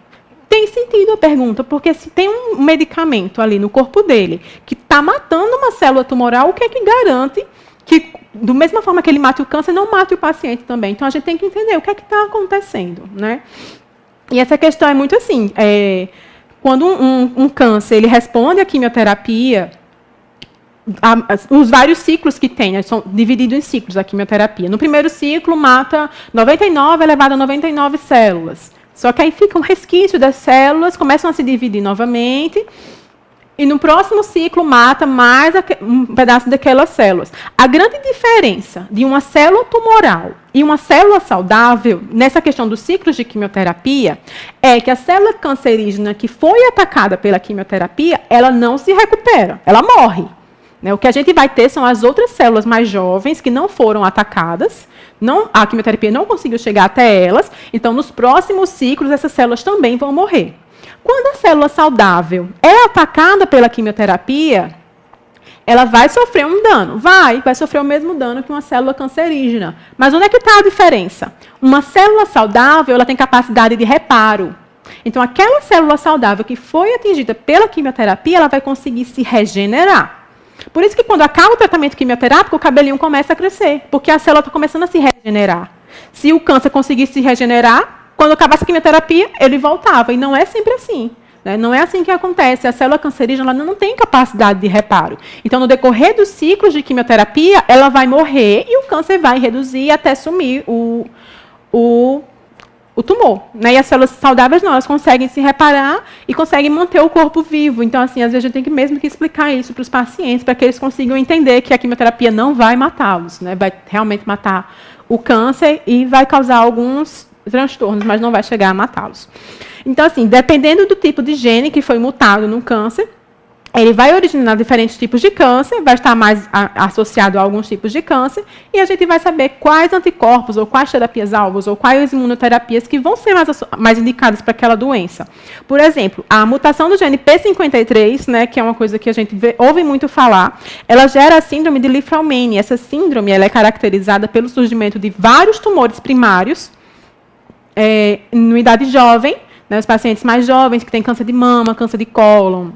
Tem sentido a pergunta, porque se tem um medicamento ali no corpo dele que está matando uma célula tumoral, o que é que garante que, da mesma forma que ele mate o câncer, não mate o paciente também? Então, a gente tem que entender o que é que está acontecendo. E essa questão é muito assim... Quando um câncer ele responde à quimioterapia, os vários ciclos que tem, são divididos em ciclos a quimioterapia. No primeiro ciclo, mata 99 elevado a 99 células. Só que aí fica um resquício das células, começam a se dividir novamente, e no próximo ciclo mata mais um pedaço daquelas células. A grande diferença de uma célula tumoral e uma célula saudável, nessa questão dos ciclos de quimioterapia, é que a célula cancerígena que foi atacada pela quimioterapia, ela não se recupera, ela morre. né? O que a gente vai ter são as outras células mais jovens que não foram atacadas, a quimioterapia não conseguiu chegar até elas, então nos próximos ciclos essas células também vão morrer. Quando a célula saudável é atacada pela quimioterapia, ela vai sofrer um dano. Vai sofrer o mesmo dano que uma célula cancerígena. Mas onde é que está a diferença? Uma célula saudável, ela tem capacidade de reparo. Então, aquela célula saudável que foi atingida pela quimioterapia, ela vai conseguir se regenerar. Por isso que quando acaba o tratamento quimioterápico, o cabelinho começa a crescer, porque a célula está começando a se regenerar. Se o câncer conseguisse se regenerar, quando acabasse a quimioterapia, ele voltava. E não é sempre assim. Né? Não é assim que acontece. A célula cancerígena ela não tem capacidade de reparo. Então, no decorrer dos ciclos de quimioterapia, ela vai morrer e o câncer vai reduzir até sumir o tumor. Né? E as células saudáveis não, elas conseguem se reparar e conseguem manter o corpo vivo. Então, assim, às vezes a gente tem que mesmo que explicar isso para os pacientes, para que eles consigam entender que a quimioterapia não vai matá-los, né? Vai realmente matar o câncer e vai causar alguns transtornos, mas não vai chegar a matá-los. Então, assim, dependendo do tipo de gene que foi mutado no câncer, ele vai originar diferentes tipos de câncer, vai estar mais associado a alguns tipos de câncer, e a gente vai saber quais anticorpos, ou quais terapias-alvos, ou quais imunoterapias que vão ser mais indicadas para aquela doença. Por exemplo, a mutação do gene P53, né, que é uma coisa que a gente ouve muito falar, ela gera a síndrome de Li-Fraumeni. Essa síndrome ela é caracterizada pelo surgimento de vários tumores primários, na idade jovem, né, os pacientes mais jovens que têm câncer de mama, câncer de cólon,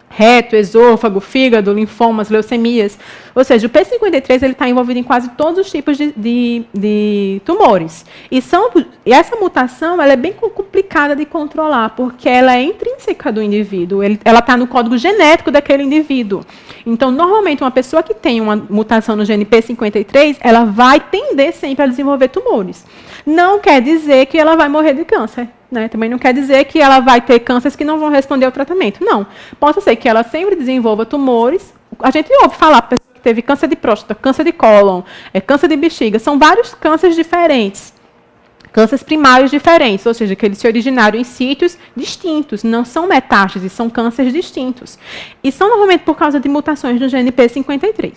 reto, esôfago, fígado, linfomas, leucemias. Ou seja, o P53 está envolvido em quase todos os tipos de tumores. E essa mutação ela é bem complicada de controlar, porque ela é intrínseca do indivíduo. Ela está no código genético daquele indivíduo. Então, normalmente, uma pessoa que tem uma mutação no gene P53, ela vai tender sempre a desenvolver tumores. Não quer dizer que ela vai morrer de câncer. Né? Também não quer dizer que ela vai ter cânceres que não vão responder ao tratamento. Não. Pode ser que ela sempre desenvolva tumores. A gente ouve falar, pessoa que teve câncer de próstata, câncer de cólon, câncer de bexiga. São vários cânceres diferentes. Cânceres primários diferentes, ou seja, que eles se originaram em sítios distintos. Não são metástases, são cânceres distintos. E são normalmente por causa de mutações no gene P53.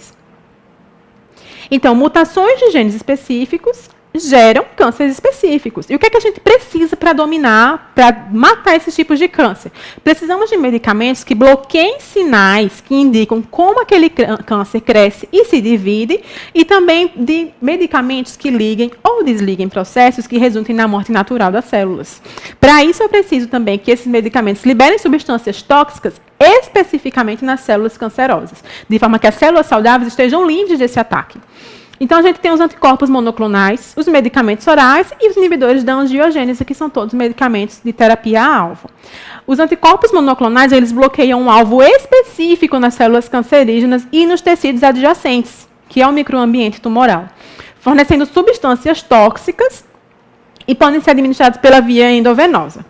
Então, mutações de genes específicos geram cânceres específicos. E o que é que a gente precisa para dominar, para matar esses tipos de câncer? Precisamos de medicamentos que bloqueiem sinais que indicam como aquele câncer cresce e se divide, e também de medicamentos que liguem ou desliguem processos que resultem na morte natural das células. Para isso, eu preciso também que esses medicamentos liberem substâncias tóxicas especificamente nas células cancerosas, de forma que as células saudáveis estejam livres desse ataque. Então, a gente tem os anticorpos monoclonais, os medicamentos orais e os inibidores da angiogênese, que são todos medicamentos de terapia-alvo. Os anticorpos monoclonais, eles bloqueiam um alvo específico nas células cancerígenas e nos tecidos adjacentes, que é o microambiente tumoral, fornecendo substâncias tóxicas e podem ser administrados pela via endovenosa.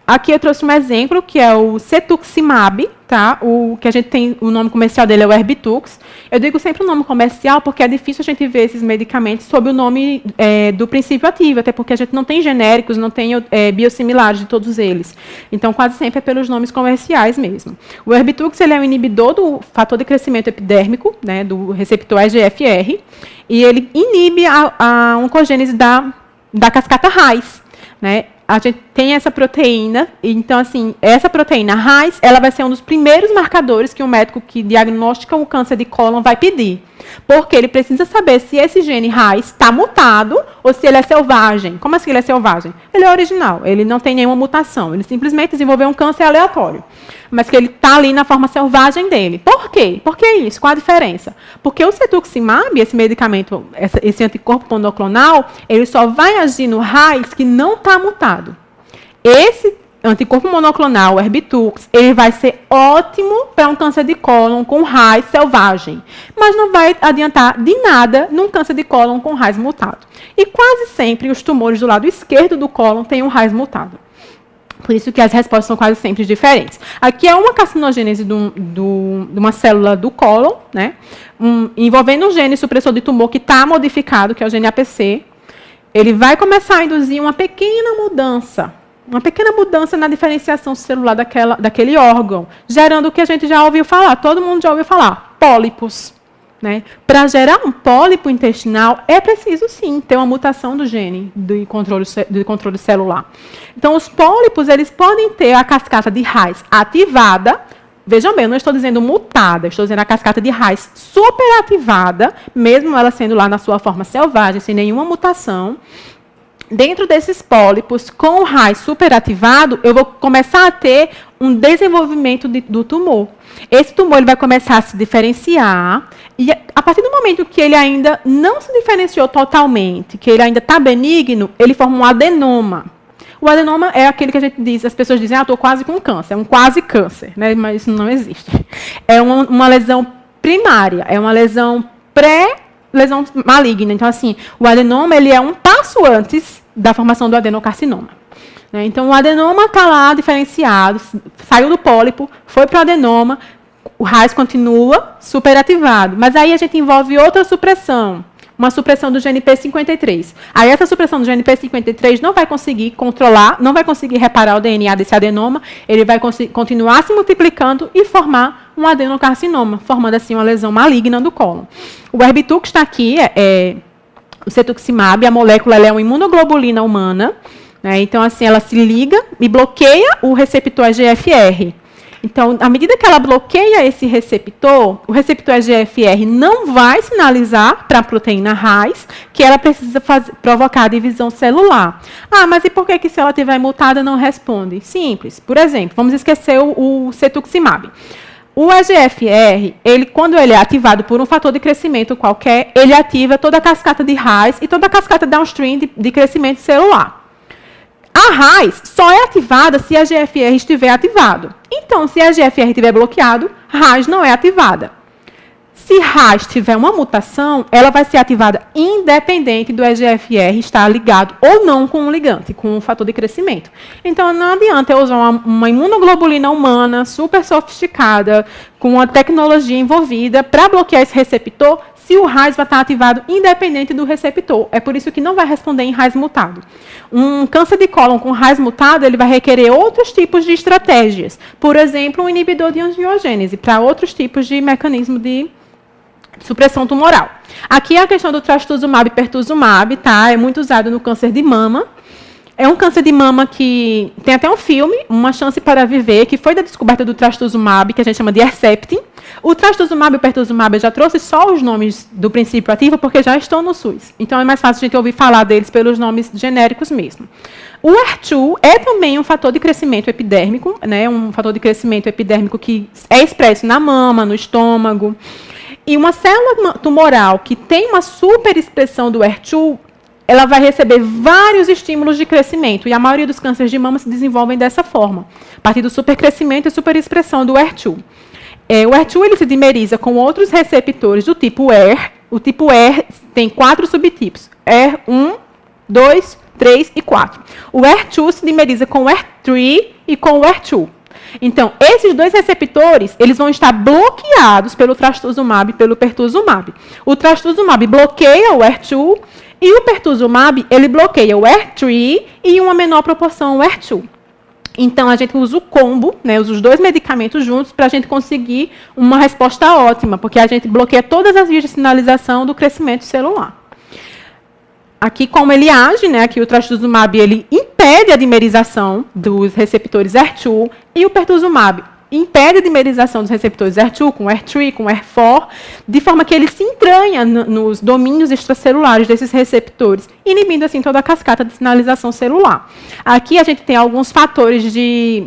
Aqui eu trouxe um exemplo, que é o cetuximab, tá? O que a gente tem, o nome comercial dele é o Erbitux. Eu digo sempre o nome comercial porque é difícil a gente ver esses medicamentos sob o nome do princípio ativo, até porque a gente não tem genéricos, não tem biosimilares de todos eles. Então, quase sempre é pelos nomes comerciais mesmo. O Erbitux ele é um inibidor do fator de crescimento epidérmico, né, do receptor EGFR, e ele inibe a oncogênese da cascata RAS, né? A gente tem essa proteína, então, assim, essa proteína RAS, ela vai ser um dos primeiros marcadores que um médico que diagnostica o câncer de cólon vai pedir. Porque ele precisa saber se esse gene RAS está mutado ou se ele é selvagem. Como assim ele é selvagem? Ele é original, ele não tem nenhuma mutação, ele simplesmente desenvolveu um câncer aleatório. Mas que ele está ali na forma selvagem dele. Por quê? Por que isso? Qual a diferença? Porque o cetuximab, esse medicamento, esse anticorpo monoclonal, ele só vai agir no RAS que não está mutado. Esse anticorpo monoclonal, o Erbitux, ele vai ser ótimo para um câncer de cólon com RAS selvagem, mas não vai adiantar de nada num câncer de cólon com RAS mutado. E quase sempre os tumores do lado esquerdo do cólon têm um RAS mutado. Por isso que as respostas são quase sempre diferentes. Aqui é uma carcinogênese de uma célula do cólon, né, envolvendo um gene supressor de tumor que está modificado, que é o gene APC. Ele vai começar a induzir uma pequena mudança na diferenciação celular daquele órgão, gerando o que a gente já ouviu falar, todo mundo já ouviu falar, pólipos. Né? Para gerar um pólipo intestinal, é preciso, sim, ter uma mutação do gene de controle celular. Então, os pólipos, eles podem ter a cascata de Reis ativada. Vejam bem, eu não estou dizendo mutada, estou dizendo a cascata de Reis superativada, mesmo ela sendo lá na sua forma selvagem, sem nenhuma mutação. Dentro desses pólipos, com o Reis superativado, eu vou começar a ter um desenvolvimento do tumor. Esse tumor ele vai começar a se diferenciar, e a partir do momento que ele ainda não se diferenciou totalmente, que ele ainda está benigno, ele forma um adenoma. O adenoma é aquele que a gente diz, as pessoas dizem, estou quase com câncer, é um quase câncer, né? Mas isso não existe. É uma lesão primária, é uma lesão pré-lesão maligna. Então, assim, o adenoma ele é um passo antes da formação do adenocarcinoma. Então, o adenoma está lá diferenciado, saiu do pólipo, foi para o adenoma, o Reis continua superativado. Mas aí a gente envolve outra supressão, uma supressão do GNP53. Aí essa supressão do GNP53 não vai conseguir controlar, não vai conseguir reparar o DNA desse adenoma, ele vai continuar se multiplicando e formar um adenocarcinoma, formando assim uma lesão maligna do cólon. O Erbitux que está aqui é o cetuximab, a molécula ela é uma imunoglobulina humana. Então, assim, ela se liga e bloqueia o receptor EGFR. Então, à medida que ela bloqueia esse receptor, o receptor EGFR não vai sinalizar para a proteína Reis que ela precisa provocar a divisão celular. Ah, mas e por que se ela estiver mutada não responde? Simples. Por exemplo, vamos esquecer o cetuximab. O EGFR, quando ele é ativado por um fator de crescimento qualquer, ele ativa toda a cascata de Reis e toda a cascata downstream de crescimento celular. A Reis só é ativada se a GFR estiver ativado. Então, se a GFR estiver bloqueado, Reis não é ativada. Se Reis tiver uma mutação, ela vai ser ativada independente do EGFR estar ligado ou não com um ligante, com um fator de crescimento. Então, não adianta eu usar uma imunoglobulina humana super sofisticada, com uma tecnologia envolvida, para bloquear esse receptor, se o Reis vai estar ativado independente do receptor. É por isso que não vai responder em Reis mutado. Um câncer de cólon com Reis mutado, ele vai requerer outros tipos de estratégias. Por exemplo, um inibidor de angiogênese, para outros tipos de mecanismo de supressão tumoral. Aqui é a questão do trastuzumab e pertuzumab, tá? É muito usado no câncer de mama. É um câncer de mama que tem até um filme, Uma Chance para Viver, que foi da descoberta do trastuzumab, que a gente chama de Herceptin. O trastuzumab e o pertuzumab eu já trouxe só os nomes do princípio ativo, porque já estão no SUS. Então, é mais fácil a gente ouvir falar deles pelos nomes genéricos mesmo. O HER2 é também um fator de crescimento epidérmico, né? Um fator de crescimento epidérmico que é expresso na mama, no estômago. E uma célula tumoral que tem uma superexpressão do HER2, ela vai receber vários estímulos de crescimento, e a maioria dos cânceres de mama se desenvolvem dessa forma, a partir do supercrescimento e superexpressão do HER2. O HER2 ele se dimeriza com outros receptores do tipo ER. O tipo ER tem 4 subtipos, ER1, 2, 3 e 4. O HER2 se dimeriza com o HER3 e com o HER2. Então, esses dois receptores, eles vão estar bloqueados pelo trastuzumab e pelo pertuzumab. O trastuzumab bloqueia o HER2 e o pertuzumab, ele bloqueia o HER3 e, em uma menor proporção, o HER2. Então, a gente usa o combo, né, usa os dois medicamentos juntos para a gente conseguir uma resposta ótima, porque a gente bloqueia todas as vias de sinalização do crescimento celular. Aqui, como ele age, né, aqui o trastuzumab ele impede a dimerização dos receptores HER2 e o pertuzumab impede a dimerização dos receptores HER2 com HER3, com HER4, de forma que ele se entranha nos domínios extracelulares desses receptores, inibindo assim toda a cascata de sinalização celular. Aqui a gente tem alguns fatores de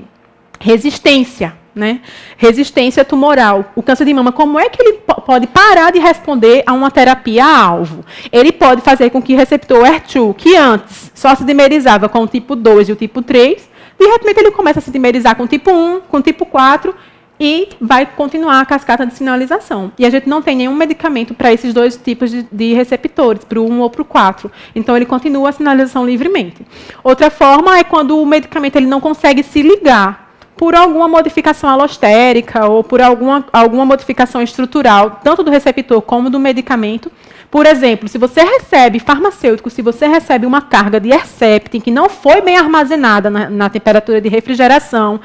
resistência, né? Resistência tumoral. O câncer de mama, como é que ele pode parar de responder a uma terapia-alvo? Ele pode fazer com que o receptor HER2, que antes só se dimerizava com o tipo 2 e o tipo 3, de repente ele começa a se dimerizar com o tipo 1, com o tipo 4, e vai continuar a cascata de sinalização. E a gente não tem nenhum medicamento para esses dois tipos de receptores, para o 1 ou para o 4. Então, ele continua a sinalização livremente. Outra forma é quando o medicamento ele não consegue se ligar por alguma modificação alostérica ou por alguma modificação estrutural, tanto do receptor como do medicamento. Por exemplo, se você recebe farmacêutico, se você recebe uma carga de Herceptin que não foi bem armazenada na temperatura de refrigeração,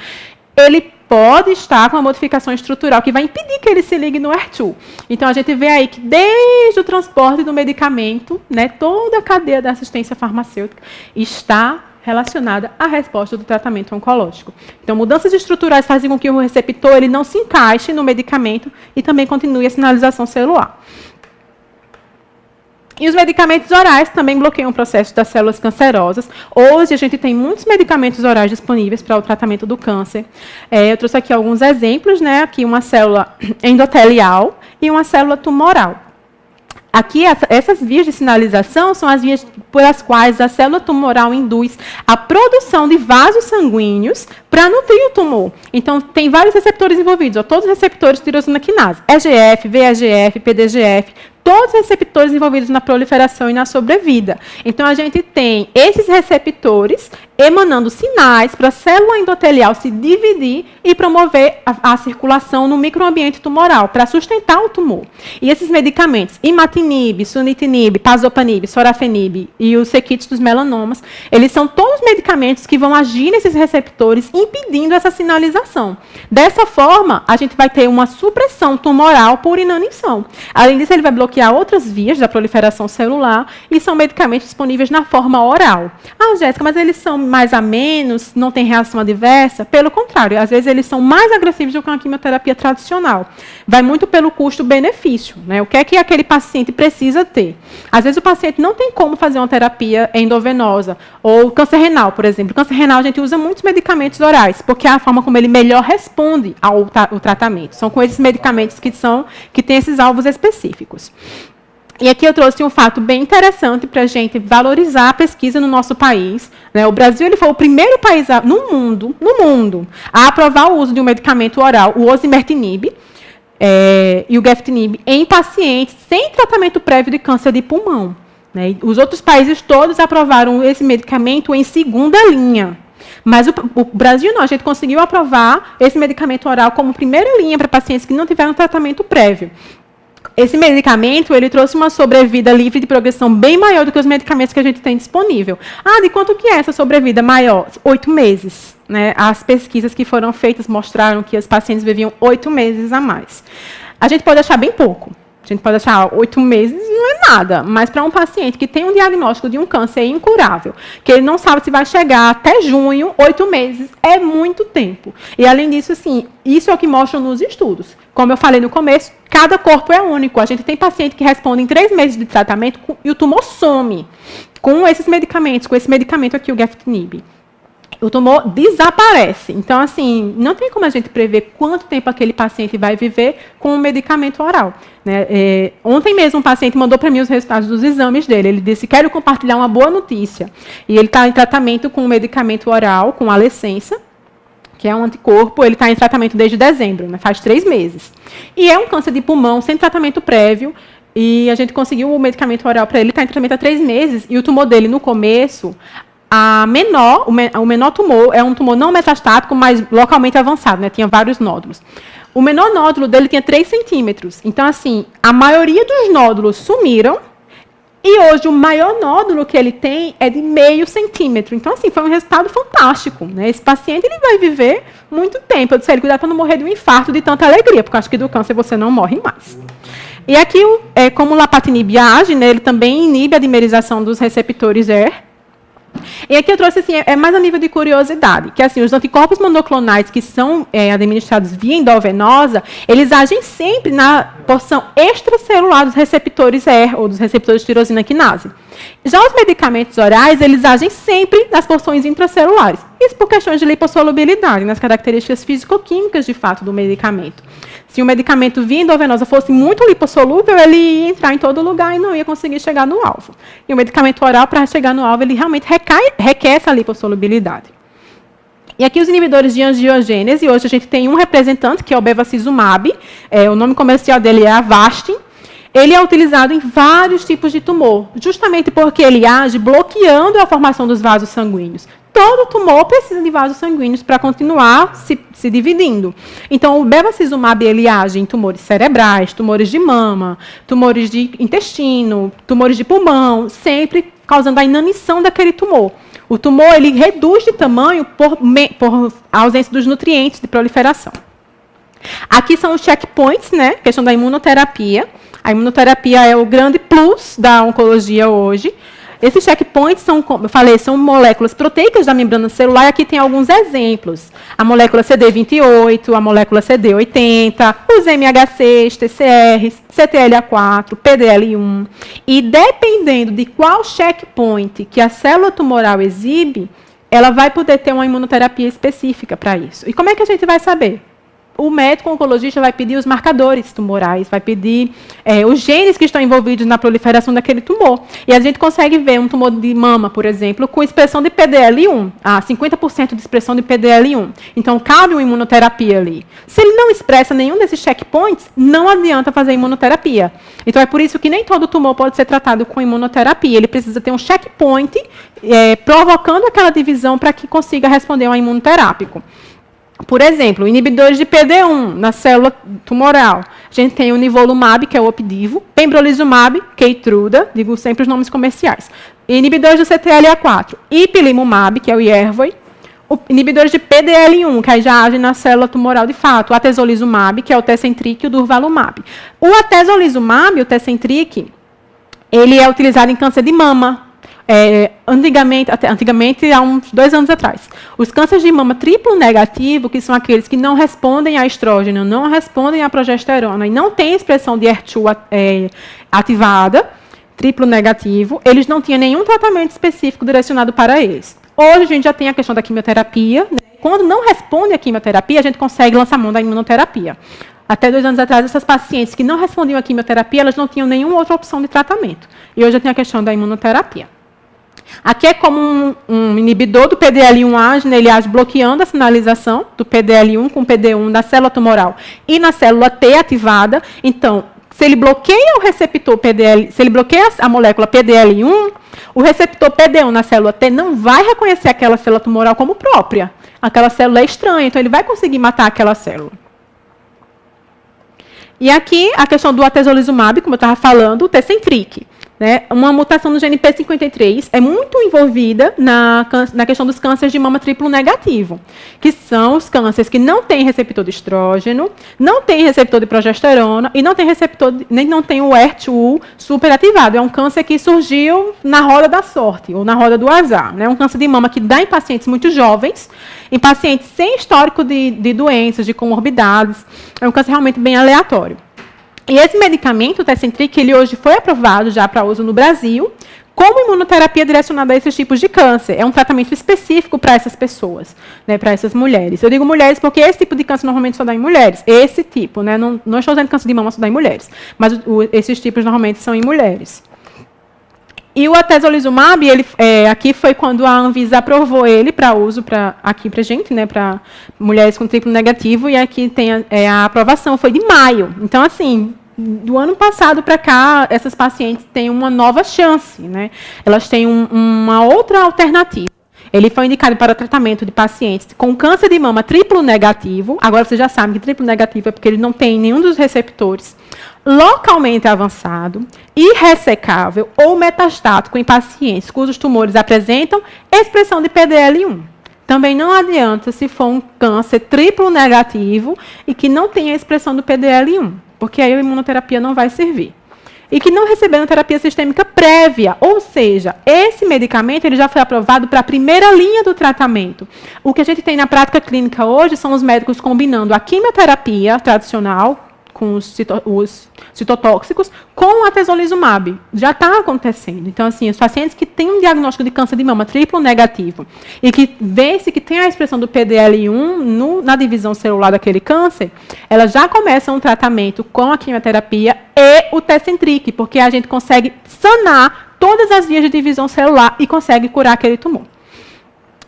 ele pode estar com uma modificação estrutural que vai impedir que ele se ligue no HER2. Então, a gente vê aí que desde o transporte do medicamento, né, toda a cadeia da assistência farmacêutica está relacionada à resposta do tratamento oncológico. Então, mudanças estruturais fazem com que o receptor ele não se encaixe no medicamento e também continue a sinalização celular. E os medicamentos orais também bloqueiam o processo das células cancerosas. Hoje, a gente tem muitos medicamentos orais disponíveis para o tratamento do câncer. Eu trouxe aqui alguns exemplos, né? Aqui uma célula endotelial e uma célula tumoral. Aqui, essas vias de sinalização são as vias pelas quais a célula tumoral induz a produção de vasos sanguíneos para nutrir o tumor. Então, tem vários receptores envolvidos, todos os receptores de tirosina quinase, EGF, VEGF, PDGF, todos os receptores envolvidos na proliferação e na sobrevida. Então, a gente tem esses receptores emanando sinais para a célula endotelial se dividir e promover a circulação no microambiente tumoral, para sustentar o tumor. E esses medicamentos, imatinib, sunitinib, pazopanib, sorafenib e os sequites dos melanomas, eles são todos medicamentos que vão agir nesses receptores, impedindo essa sinalização. Dessa forma, a gente vai ter uma supressão tumoral por inanição. Além disso, ele vai bloquear outras vias da proliferação celular e são medicamentos disponíveis na forma oral. Ah, Jéssica, mas eles são mais a menos, não tem reação adversa? Pelo contrário, às vezes eles são mais agressivos do que uma quimioterapia tradicional. Vai muito pelo custo-benefício, né? O que é que aquele paciente precisa ter? Às vezes o paciente não tem como fazer uma terapia endovenosa, ou câncer renal, por exemplo. Câncer renal a gente usa muitos medicamentos orais, porque é a forma como ele melhor responde ao tratamento. São com esses medicamentos que têm esses alvos específicos. E aqui eu trouxe um fato bem interessante para a gente valorizar a pesquisa no nosso país, né? O Brasil ele foi o primeiro país no mundo, a aprovar o uso de um medicamento oral, o osimertinib, e o geftinib, em pacientes sem tratamento prévio de câncer de pulmão, né? Os outros países todos aprovaram esse medicamento em segunda linha. Mas o Brasil não, a gente conseguiu aprovar esse medicamento oral como primeira linha para pacientes que não tiveram tratamento prévio. Esse medicamento, ele trouxe uma sobrevida livre de progressão bem maior do que os medicamentos que a gente tem disponível. Ah, de quanto que é essa sobrevida maior? 8 meses. Né? As pesquisas que foram feitas mostraram que os pacientes viviam 8 meses a mais. A gente pode achar bem pouco. A gente pode achar 8 meses não é nada, mas para um paciente que tem um diagnóstico de um câncer incurável, que ele não sabe se vai chegar até junho, 8 meses é muito tempo. E, além disso, assim, isso é o que mostram nos estudos. Como eu falei no começo, cada corpo é único. A gente tem paciente que responde em 3 meses de tratamento e o tumor some com esses medicamentos, com esse medicamento aqui, o geftinib. O tumor desaparece. Então, assim, não tem como a gente prever quanto tempo aquele paciente vai viver com um medicamento oral. Né? Ontem mesmo um paciente mandou para mim os resultados dos exames dele. Ele disse, quero compartilhar uma boa notícia. E ele está em tratamento com um medicamento oral, com a Alecensa, que é um anticorpo, ele está em tratamento desde dezembro, né? Faz 3 meses. E é um câncer de pulmão sem tratamento prévio, e a gente conseguiu o medicamento oral para ele, está em tratamento há 3 meses, e o tumor dele, no começo, o menor tumor é um tumor não metastático, mas localmente avançado, né? Tinha vários nódulos. O menor nódulo dele tinha 3 centímetros. Então, assim, a maioria dos nódulos sumiram, e hoje o maior nódulo que ele tem é de 0,5 centímetro. Então, assim, foi um resultado fantástico. Né? Esse paciente ele vai viver muito tempo. Eu disse a ele, cuidado para não morrer de um infarto de tanta alegria, porque eu acho que do câncer você não morre mais. E aqui, como o lapatinib age, né, ele também inibe a dimerização dos receptores ER. E aqui eu trouxe, assim, mais a nível de curiosidade, que assim, os anticorpos monoclonais que são administrados via endovenosa, eles agem sempre na porção extracelular dos receptores ER, ou dos receptores de tirosina quinase. Já os medicamentos orais, eles agem sempre nas porções intracelulares. Isso por questões de lipossolubilidade, nas características físico-químicas, de fato, do medicamento. Se o medicamento via endovenosa fosse muito lipossolúvel, ele ia entrar em todo lugar e não ia conseguir chegar no alvo. E o medicamento oral, para chegar no alvo, ele realmente requer essa lipossolubilidade. E aqui os inibidores de angiogênese, hoje a gente tem um representante, que é o bevacizumab, o nome comercial dele é Avastin. Ele é utilizado em vários tipos de tumor, justamente porque ele age bloqueando a formação dos vasos sanguíneos. Todo tumor precisa de vasos sanguíneos para continuar se dividindo. Então, o bevacizumab ele age em tumores cerebrais, tumores de mama, tumores de intestino, tumores de pulmão, sempre causando a inanição daquele tumor. O tumor ele reduz de tamanho por ausência dos nutrientes de proliferação. Aqui são os checkpoints, né? Questão da imunoterapia. A imunoterapia é o grande plus da oncologia hoje. Esses checkpoints são, como eu falei, são moléculas proteicas da membrana celular, e aqui tem alguns exemplos. A molécula CD28, a molécula CD80, os MHCs, TCRs, CTLA4, PDL1. E dependendo de qual checkpoint que a célula tumoral exibe, ela vai poder ter uma imunoterapia específica para isso. E como é que a gente vai saber? O médico oncologista vai pedir os marcadores tumorais, vai pedir os genes que estão envolvidos na proliferação daquele tumor. E a gente consegue ver um tumor de mama, por exemplo, com expressão de PDL1, 50% de expressão de PDL1. Então, cabe uma imunoterapia ali. Se ele não expressa nenhum desses checkpoints, não adianta fazer imunoterapia. Então, é por isso que nem todo tumor pode ser tratado com imunoterapia. Ele precisa ter um checkpoint provocando aquela divisão para que consiga responder a um imunoterápico. Por exemplo, inibidores de PD1 na célula tumoral. A gente tem o nivolumab, que é o Opdivo, pembrolizumab, Keytruda, digo sempre os nomes comerciais. Inibidores do CTLA4, ipilimumab, que é o Yervoy. Inibidores de PDL1, que aí já agem na célula tumoral de fato. O atezolizumab, que é o Tecentriq, e o durvalumab. O atezolizumab, o Tecentriq, ele é utilizado em câncer de mama. Antigamente, há uns 2 anos atrás, os cânceres de mama triplo negativo, que são aqueles que não respondem a estrógeno, não respondem à progesterona e não têm expressão de HER2 ativada, triplo negativo, eles não tinham nenhum tratamento específico direcionado para eles. Hoje a gente já tem a questão da quimioterapia, né? Quando não responde à quimioterapia, a gente consegue lançar mão da imunoterapia. Até 2 anos atrás, essas pacientes que não respondiam à quimioterapia, elas não tinham nenhuma outra opção de tratamento. E hoje já tem a questão da imunoterapia. Aqui é como um inibidor do PDL1 age, né? Ele age bloqueando a sinalização do PDL1 com PD1 da célula tumoral e na célula T ativada. Então, se ele bloqueia o receptor PDL, se ele bloqueia a molécula PDL1, o receptor PD1 na célula T não vai reconhecer aquela célula tumoral como própria. Aquela célula é estranha, então ele vai conseguir matar aquela célula. E aqui a questão do atezolizumab, como eu estava falando, o Tecentriq. Né? Uma mutação no gene P53 é muito envolvida na questão dos cânceres de mama triplo negativo, que são os cânceres que não têm receptor de estrógeno, não têm receptor de progesterona e não tem nem não tem o HER2 superativado. É um câncer que surgiu na roda da sorte, ou na roda do azar. É um câncer de mama que dá em pacientes muito jovens, em pacientes sem histórico de doenças, de comorbidades. É um câncer realmente bem aleatório. E esse medicamento, o Tecentriq, ele hoje foi aprovado já para uso no Brasil, como imunoterapia direcionada a esses tipos de câncer. É um tratamento específico para essas pessoas, né, para essas mulheres. Eu digo mulheres porque esse tipo de câncer normalmente só dá em mulheres. Esse tipo, né, não estou dizendo que câncer de mama só dá em mulheres, mas esses tipos normalmente são em mulheres. E o atezolizumab, aqui foi quando a Anvisa aprovou ele para uso aqui para gente, né, para mulheres com triplo negativo, e aqui tem a aprovação, foi de maio. Então, assim, do ano passado para cá, essas pacientes têm uma nova chance, né? Elas têm uma outra alternativa. Ele foi indicado para tratamento de pacientes com câncer de mama triplo negativo. Agora você já sabe que triplo negativo é porque ele não tem nenhum dos receptores. Localmente avançado, irressecável ou metastático em pacientes cujos tumores apresentam expressão de PDL1. Também não adianta se for um câncer triplo negativo e que não tenha expressão do PDL1, porque aí a imunoterapia não vai servir. E que não receberam terapia sistêmica prévia, ou seja, esse medicamento ele já foi aprovado para a primeira linha do tratamento. O que a gente tem na prática clínica hoje são os médicos combinando a quimioterapia tradicional, com os citotóxicos, com o atezolizumab. Já está acontecendo. Então, assim, os pacientes que têm um diagnóstico de câncer de mama triplo negativo e que vê-se que tem a expressão do PDL1 na divisão celular daquele câncer, elas já começam um tratamento com a quimioterapia e o Tecentriq, porque a gente consegue sanar todas as vias de divisão celular e consegue curar aquele tumor.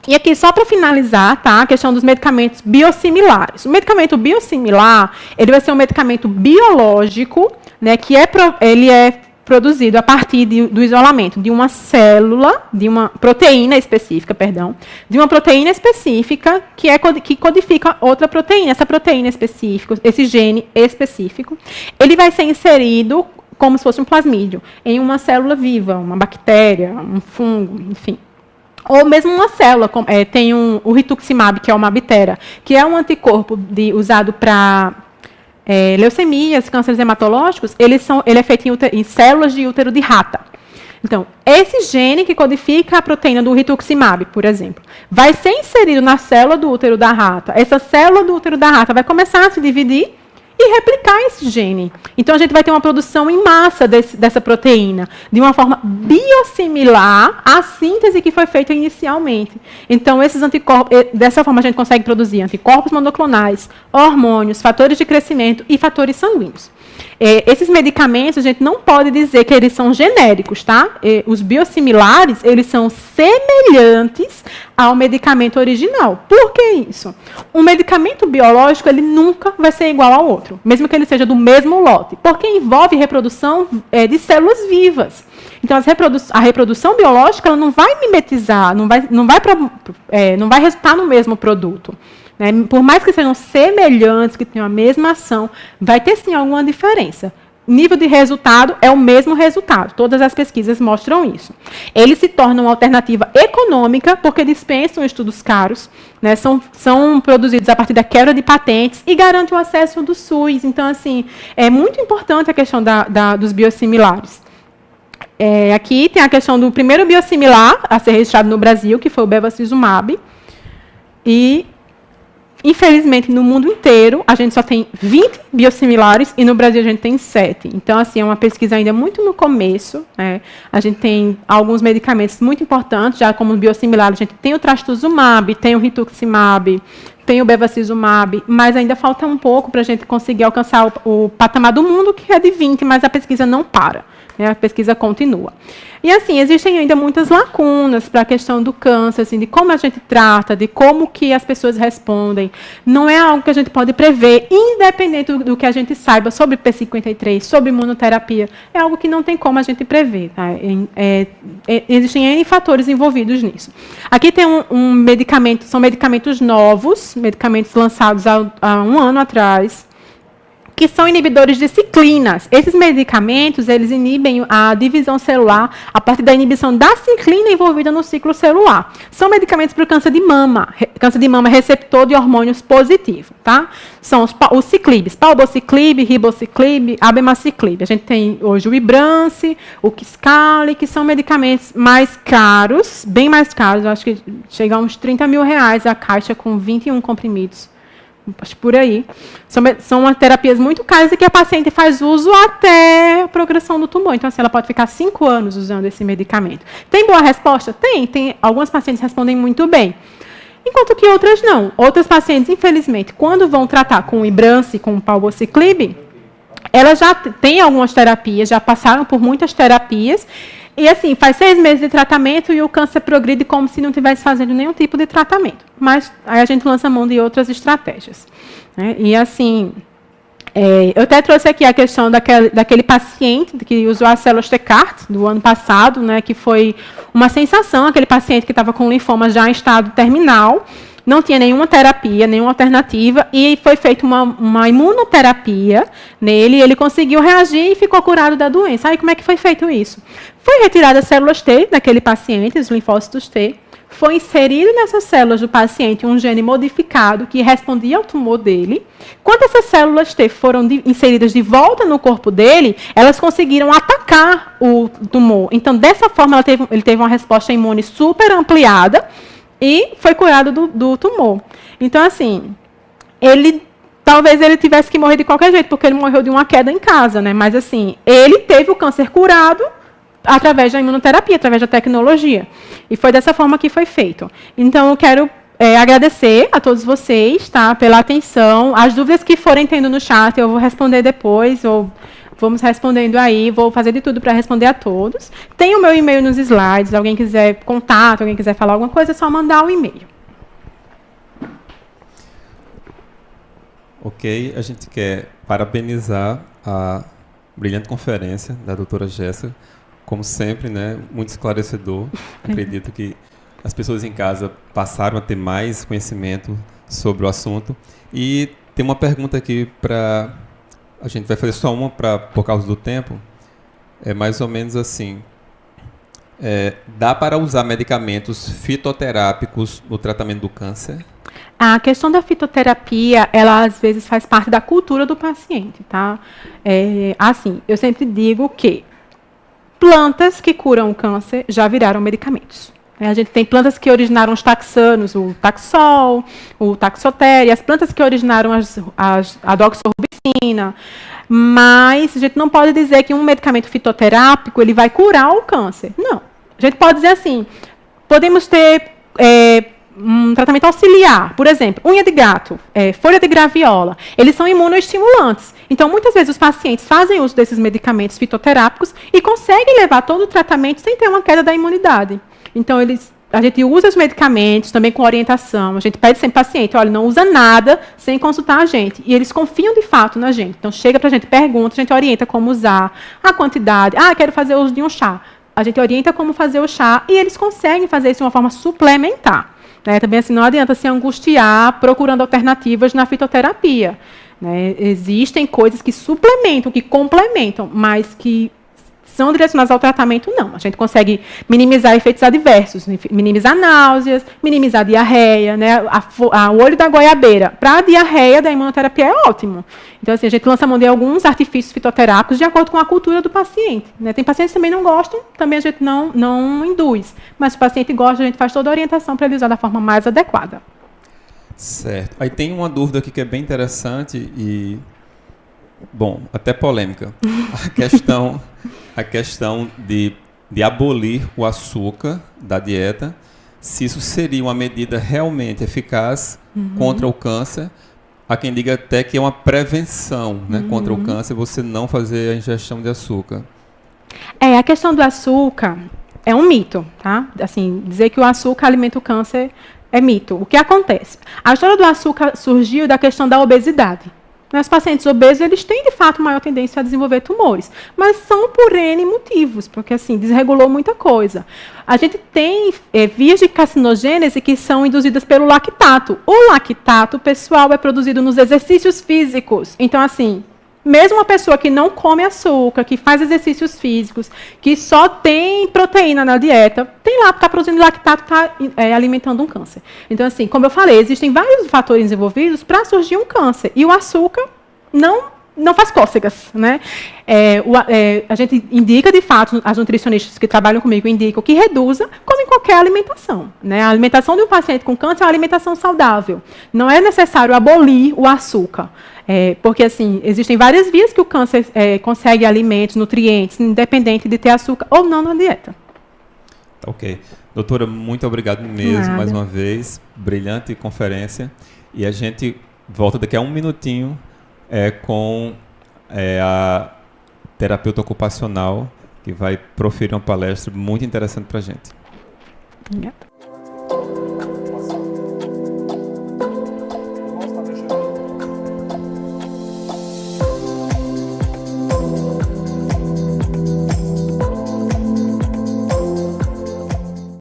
E aqui, só para finalizar, tá, a questão dos medicamentos biosimilares. O medicamento biosimilar, ele vai ser um medicamento biológico, né, que ele é produzido a partir do isolamento de uma célula, de uma proteína específica, de uma proteína específica que codifica outra proteína. Essa proteína específica, esse gene específico, ele vai ser inserido como se fosse um plasmídio em uma célula viva, uma bactéria, um fungo, enfim. Ou mesmo uma célula, tem o rituximab, que é o Mabtera, que é um anticorpo usado para leucemias, cânceres hematológicos. Ele é feito em células de útero de rata. Então, esse gene que codifica a proteína do rituximab, por exemplo, vai ser inserido na célula do útero da rata. Essa célula do útero da rata vai começar a se dividir e replicar esse gene. Então, a gente vai ter uma produção em massa dessa proteína, de uma forma biosimilar à síntese que foi feita inicialmente. Então, esses anticorpos, dessa forma, a gente consegue produzir anticorpos monoclonais, hormônios, fatores de crescimento e fatores sanguíneos. Esses medicamentos, a gente não pode dizer que eles são genéricos, tá? Os biosimilares, eles são semelhantes ao medicamento original. Por que isso? Um medicamento biológico, ele nunca vai ser igual ao outro, mesmo que ele seja do mesmo lote, porque envolve reprodução de células vivas. Então, a reprodução biológica, ela não vai mimetizar, não vai resultar no mesmo produto. Por mais que sejam semelhantes, que tenham a mesma ação, vai ter sim alguma diferença. Nível de resultado é o mesmo resultado. Todas as pesquisas mostram isso. Eles se tornam uma alternativa econômica, porque dispensam estudos caros, né, são produzidos a partir da quebra de patentes e garantem o acesso do SUS. Então, assim, é muito importante a questão dos biosimilares. Aqui tem a questão do primeiro biosimilar a ser registrado no Brasil, que foi o bevacizumab. E infelizmente, no mundo inteiro, a gente só tem 20 biosimilares e no Brasil a gente tem 7. Então, assim, é uma pesquisa ainda muito no começo. Né? A gente tem alguns medicamentos muito importantes, já como biosimilar, a gente tem o trastuzumab, tem o rituximab, tem o bevacizumab, mas ainda falta um pouco para a gente conseguir alcançar o patamar do mundo, que é de 20, mas a pesquisa não para. Né? A pesquisa continua. E, assim, existem ainda muitas lacunas para a questão do câncer, assim, de como a gente trata, de como que as pessoas respondem. Não é algo que a gente pode prever, independente do que a gente saiba sobre P53, sobre imunoterapia. É algo que não tem como a gente prever. Tá? Existem N fatores envolvidos nisso. Aqui tem um medicamento, são medicamentos novos, medicamentos lançados há um ano atrás, que são inibidores de ciclinas. Esses medicamentos, eles inibem a divisão celular a partir da inibição da ciclina envolvida no ciclo celular. São medicamentos para o câncer de mama receptor de hormônios positivo, tá? São os ciclibes, palbociclib, ribociclib, abemaciclib. A gente tem hoje o Ibrance, o Kisqali, que são medicamentos mais caros, bem mais caros, eu acho que chega a uns R$30 mil a caixa com 21 comprimidos. Por aí. São terapias muito caras e que a paciente faz uso até a progressão do tumor. Então, assim, ela pode ficar 5 anos usando esse medicamento. Tem boa resposta? Tem. Algumas pacientes respondem muito bem. Enquanto que outras não. Outras pacientes, infelizmente, quando vão tratar com o Ibrance, com o palbociclib, elas já têm algumas terapias, já passaram por muitas terapias. E, assim, faz 6 meses de tratamento e o câncer progride como se não estivesse fazendo nenhum tipo de tratamento. Mas aí a gente lança mão de outras estratégias. Né? E, assim, eu até trouxe aqui a questão daquele paciente que usou as células T-CAR do ano passado, né, que foi uma sensação, aquele paciente que estava com linfoma já em estado terminal, não tinha nenhuma terapia, nenhuma alternativa, e foi feita uma imunoterapia nele, e ele conseguiu reagir e ficou curado da doença. Aí, como é que foi feito isso? Foi retirada as células T daquele paciente, os linfócitos T, foi inserido nessas células do paciente um gene modificado que respondia ao tumor dele. Quando essas células T foram inseridas de volta no corpo dele, elas conseguiram atacar o tumor. Então, dessa forma, ele teve uma resposta imune super ampliada, e foi curado do tumor. Então, assim, talvez ele tivesse que morrer de qualquer jeito, porque ele morreu de uma queda em casa, né? Mas, assim, ele teve o câncer curado através da imunoterapia, através da tecnologia. E foi dessa forma que foi feito. Então, eu quero agradecer a todos vocês, tá, pela atenção. As dúvidas que forem tendo no chat, eu vou responder depois, ou vamos respondendo aí, vou fazer de tudo para responder a todos. Tem o meu e-mail nos slides, alguém quiser contato, alguém quiser falar alguma coisa, é só mandar um e-mail. Ok, a gente quer parabenizar a brilhante conferência da doutora Jéssica, como sempre, né, muito esclarecedor. Acredito que as pessoas em casa passaram a ter mais conhecimento sobre o assunto. E tem uma pergunta aqui para... A gente vai fazer só uma por causa do tempo. É mais ou menos assim. Dá para usar medicamentos fitoterápicos no tratamento do câncer? A questão da fitoterapia, ela às vezes faz parte da cultura do paciente, tá? Assim, eu sempre digo que plantas que curam o câncer já viraram medicamentos. A gente tem plantas que originaram os taxanos, o Taxol, o Taxotere, as plantas que originaram a doxorubicina, mas a gente não pode dizer que um medicamento fitoterápico ele vai curar o câncer. Não. A gente pode dizer assim, podemos ter um tratamento auxiliar, por exemplo, unha de gato, folha de graviola, eles são imunoestimulantes. Então, muitas vezes os pacientes fazem uso desses medicamentos fitoterápicos e conseguem levar todo o tratamento sem ter uma queda da imunidade. Então, a gente usa os medicamentos também com orientação. A gente pede sempre ao paciente, olha, não usa nada sem consultar a gente. E eles confiam de fato na gente. Então, chega para a gente, pergunta, a gente orienta como usar, a quantidade. Quero fazer uso de um chá. A gente orienta como fazer o chá e eles conseguem fazer isso de uma forma suplementar. Também assim, não adianta se angustiar procurando alternativas na fitoterapia. Existem coisas que suplementam, que complementam, mas que são direcionadas ao tratamento, não. A gente consegue minimizar efeitos adversos, minimizar náuseas, minimizar diarreia, o olho da goiabeira. Para a diarreia da imunoterapia é ótimo. Então, assim, a gente lança mão de alguns artifícios fitoterápicos de acordo com a cultura do paciente. Tem pacientes que também não gostam, também a gente não induz. Mas se o paciente gosta, a gente faz toda a orientação para ele usar da forma mais adequada. Certo. Aí tem uma dúvida aqui que é bem interessante e, bom, até polêmica. A questão de abolir o açúcar da dieta, se isso seria uma medida realmente eficaz contra o câncer. Há quem diga até que é uma prevenção contra o câncer você não fazer a ingestão de açúcar. A questão do açúcar é um mito, tá? Assim, dizer que o açúcar alimenta o câncer é mito. O que acontece? A história do açúcar surgiu da questão da obesidade. Os pacientes obesos, eles têm, de fato, maior tendência a desenvolver tumores, mas são por N motivos, porque, assim, desregulou muita coisa. A gente tem vias de carcinogênese que são induzidas pelo lactato. O lactato, pessoal, é produzido nos exercícios físicos. Então, assim, mesmo uma pessoa que não come açúcar, que faz exercícios físicos, que só tem proteína na dieta, tem lá, está produzindo lactato, está alimentando um câncer. Então, assim, como eu falei, existem vários fatores envolvidos para surgir um câncer. E o açúcar não faz cócegas, a gente indica, de fato, as nutricionistas que trabalham comigo indicam que reduza, como em qualquer alimentação. A alimentação de um paciente com câncer é uma alimentação saudável. Não é necessário abolir o açúcar. Porque, assim, existem várias vias que o câncer consegue alimentos, nutrientes, independente de ter açúcar ou não na dieta. Ok. Doutora, muito obrigado mesmo, mais uma vez. Brilhante conferência. E a gente volta daqui a um minutinho com a terapeuta ocupacional, que vai proferir uma palestra muito interessante para a gente. Obrigada.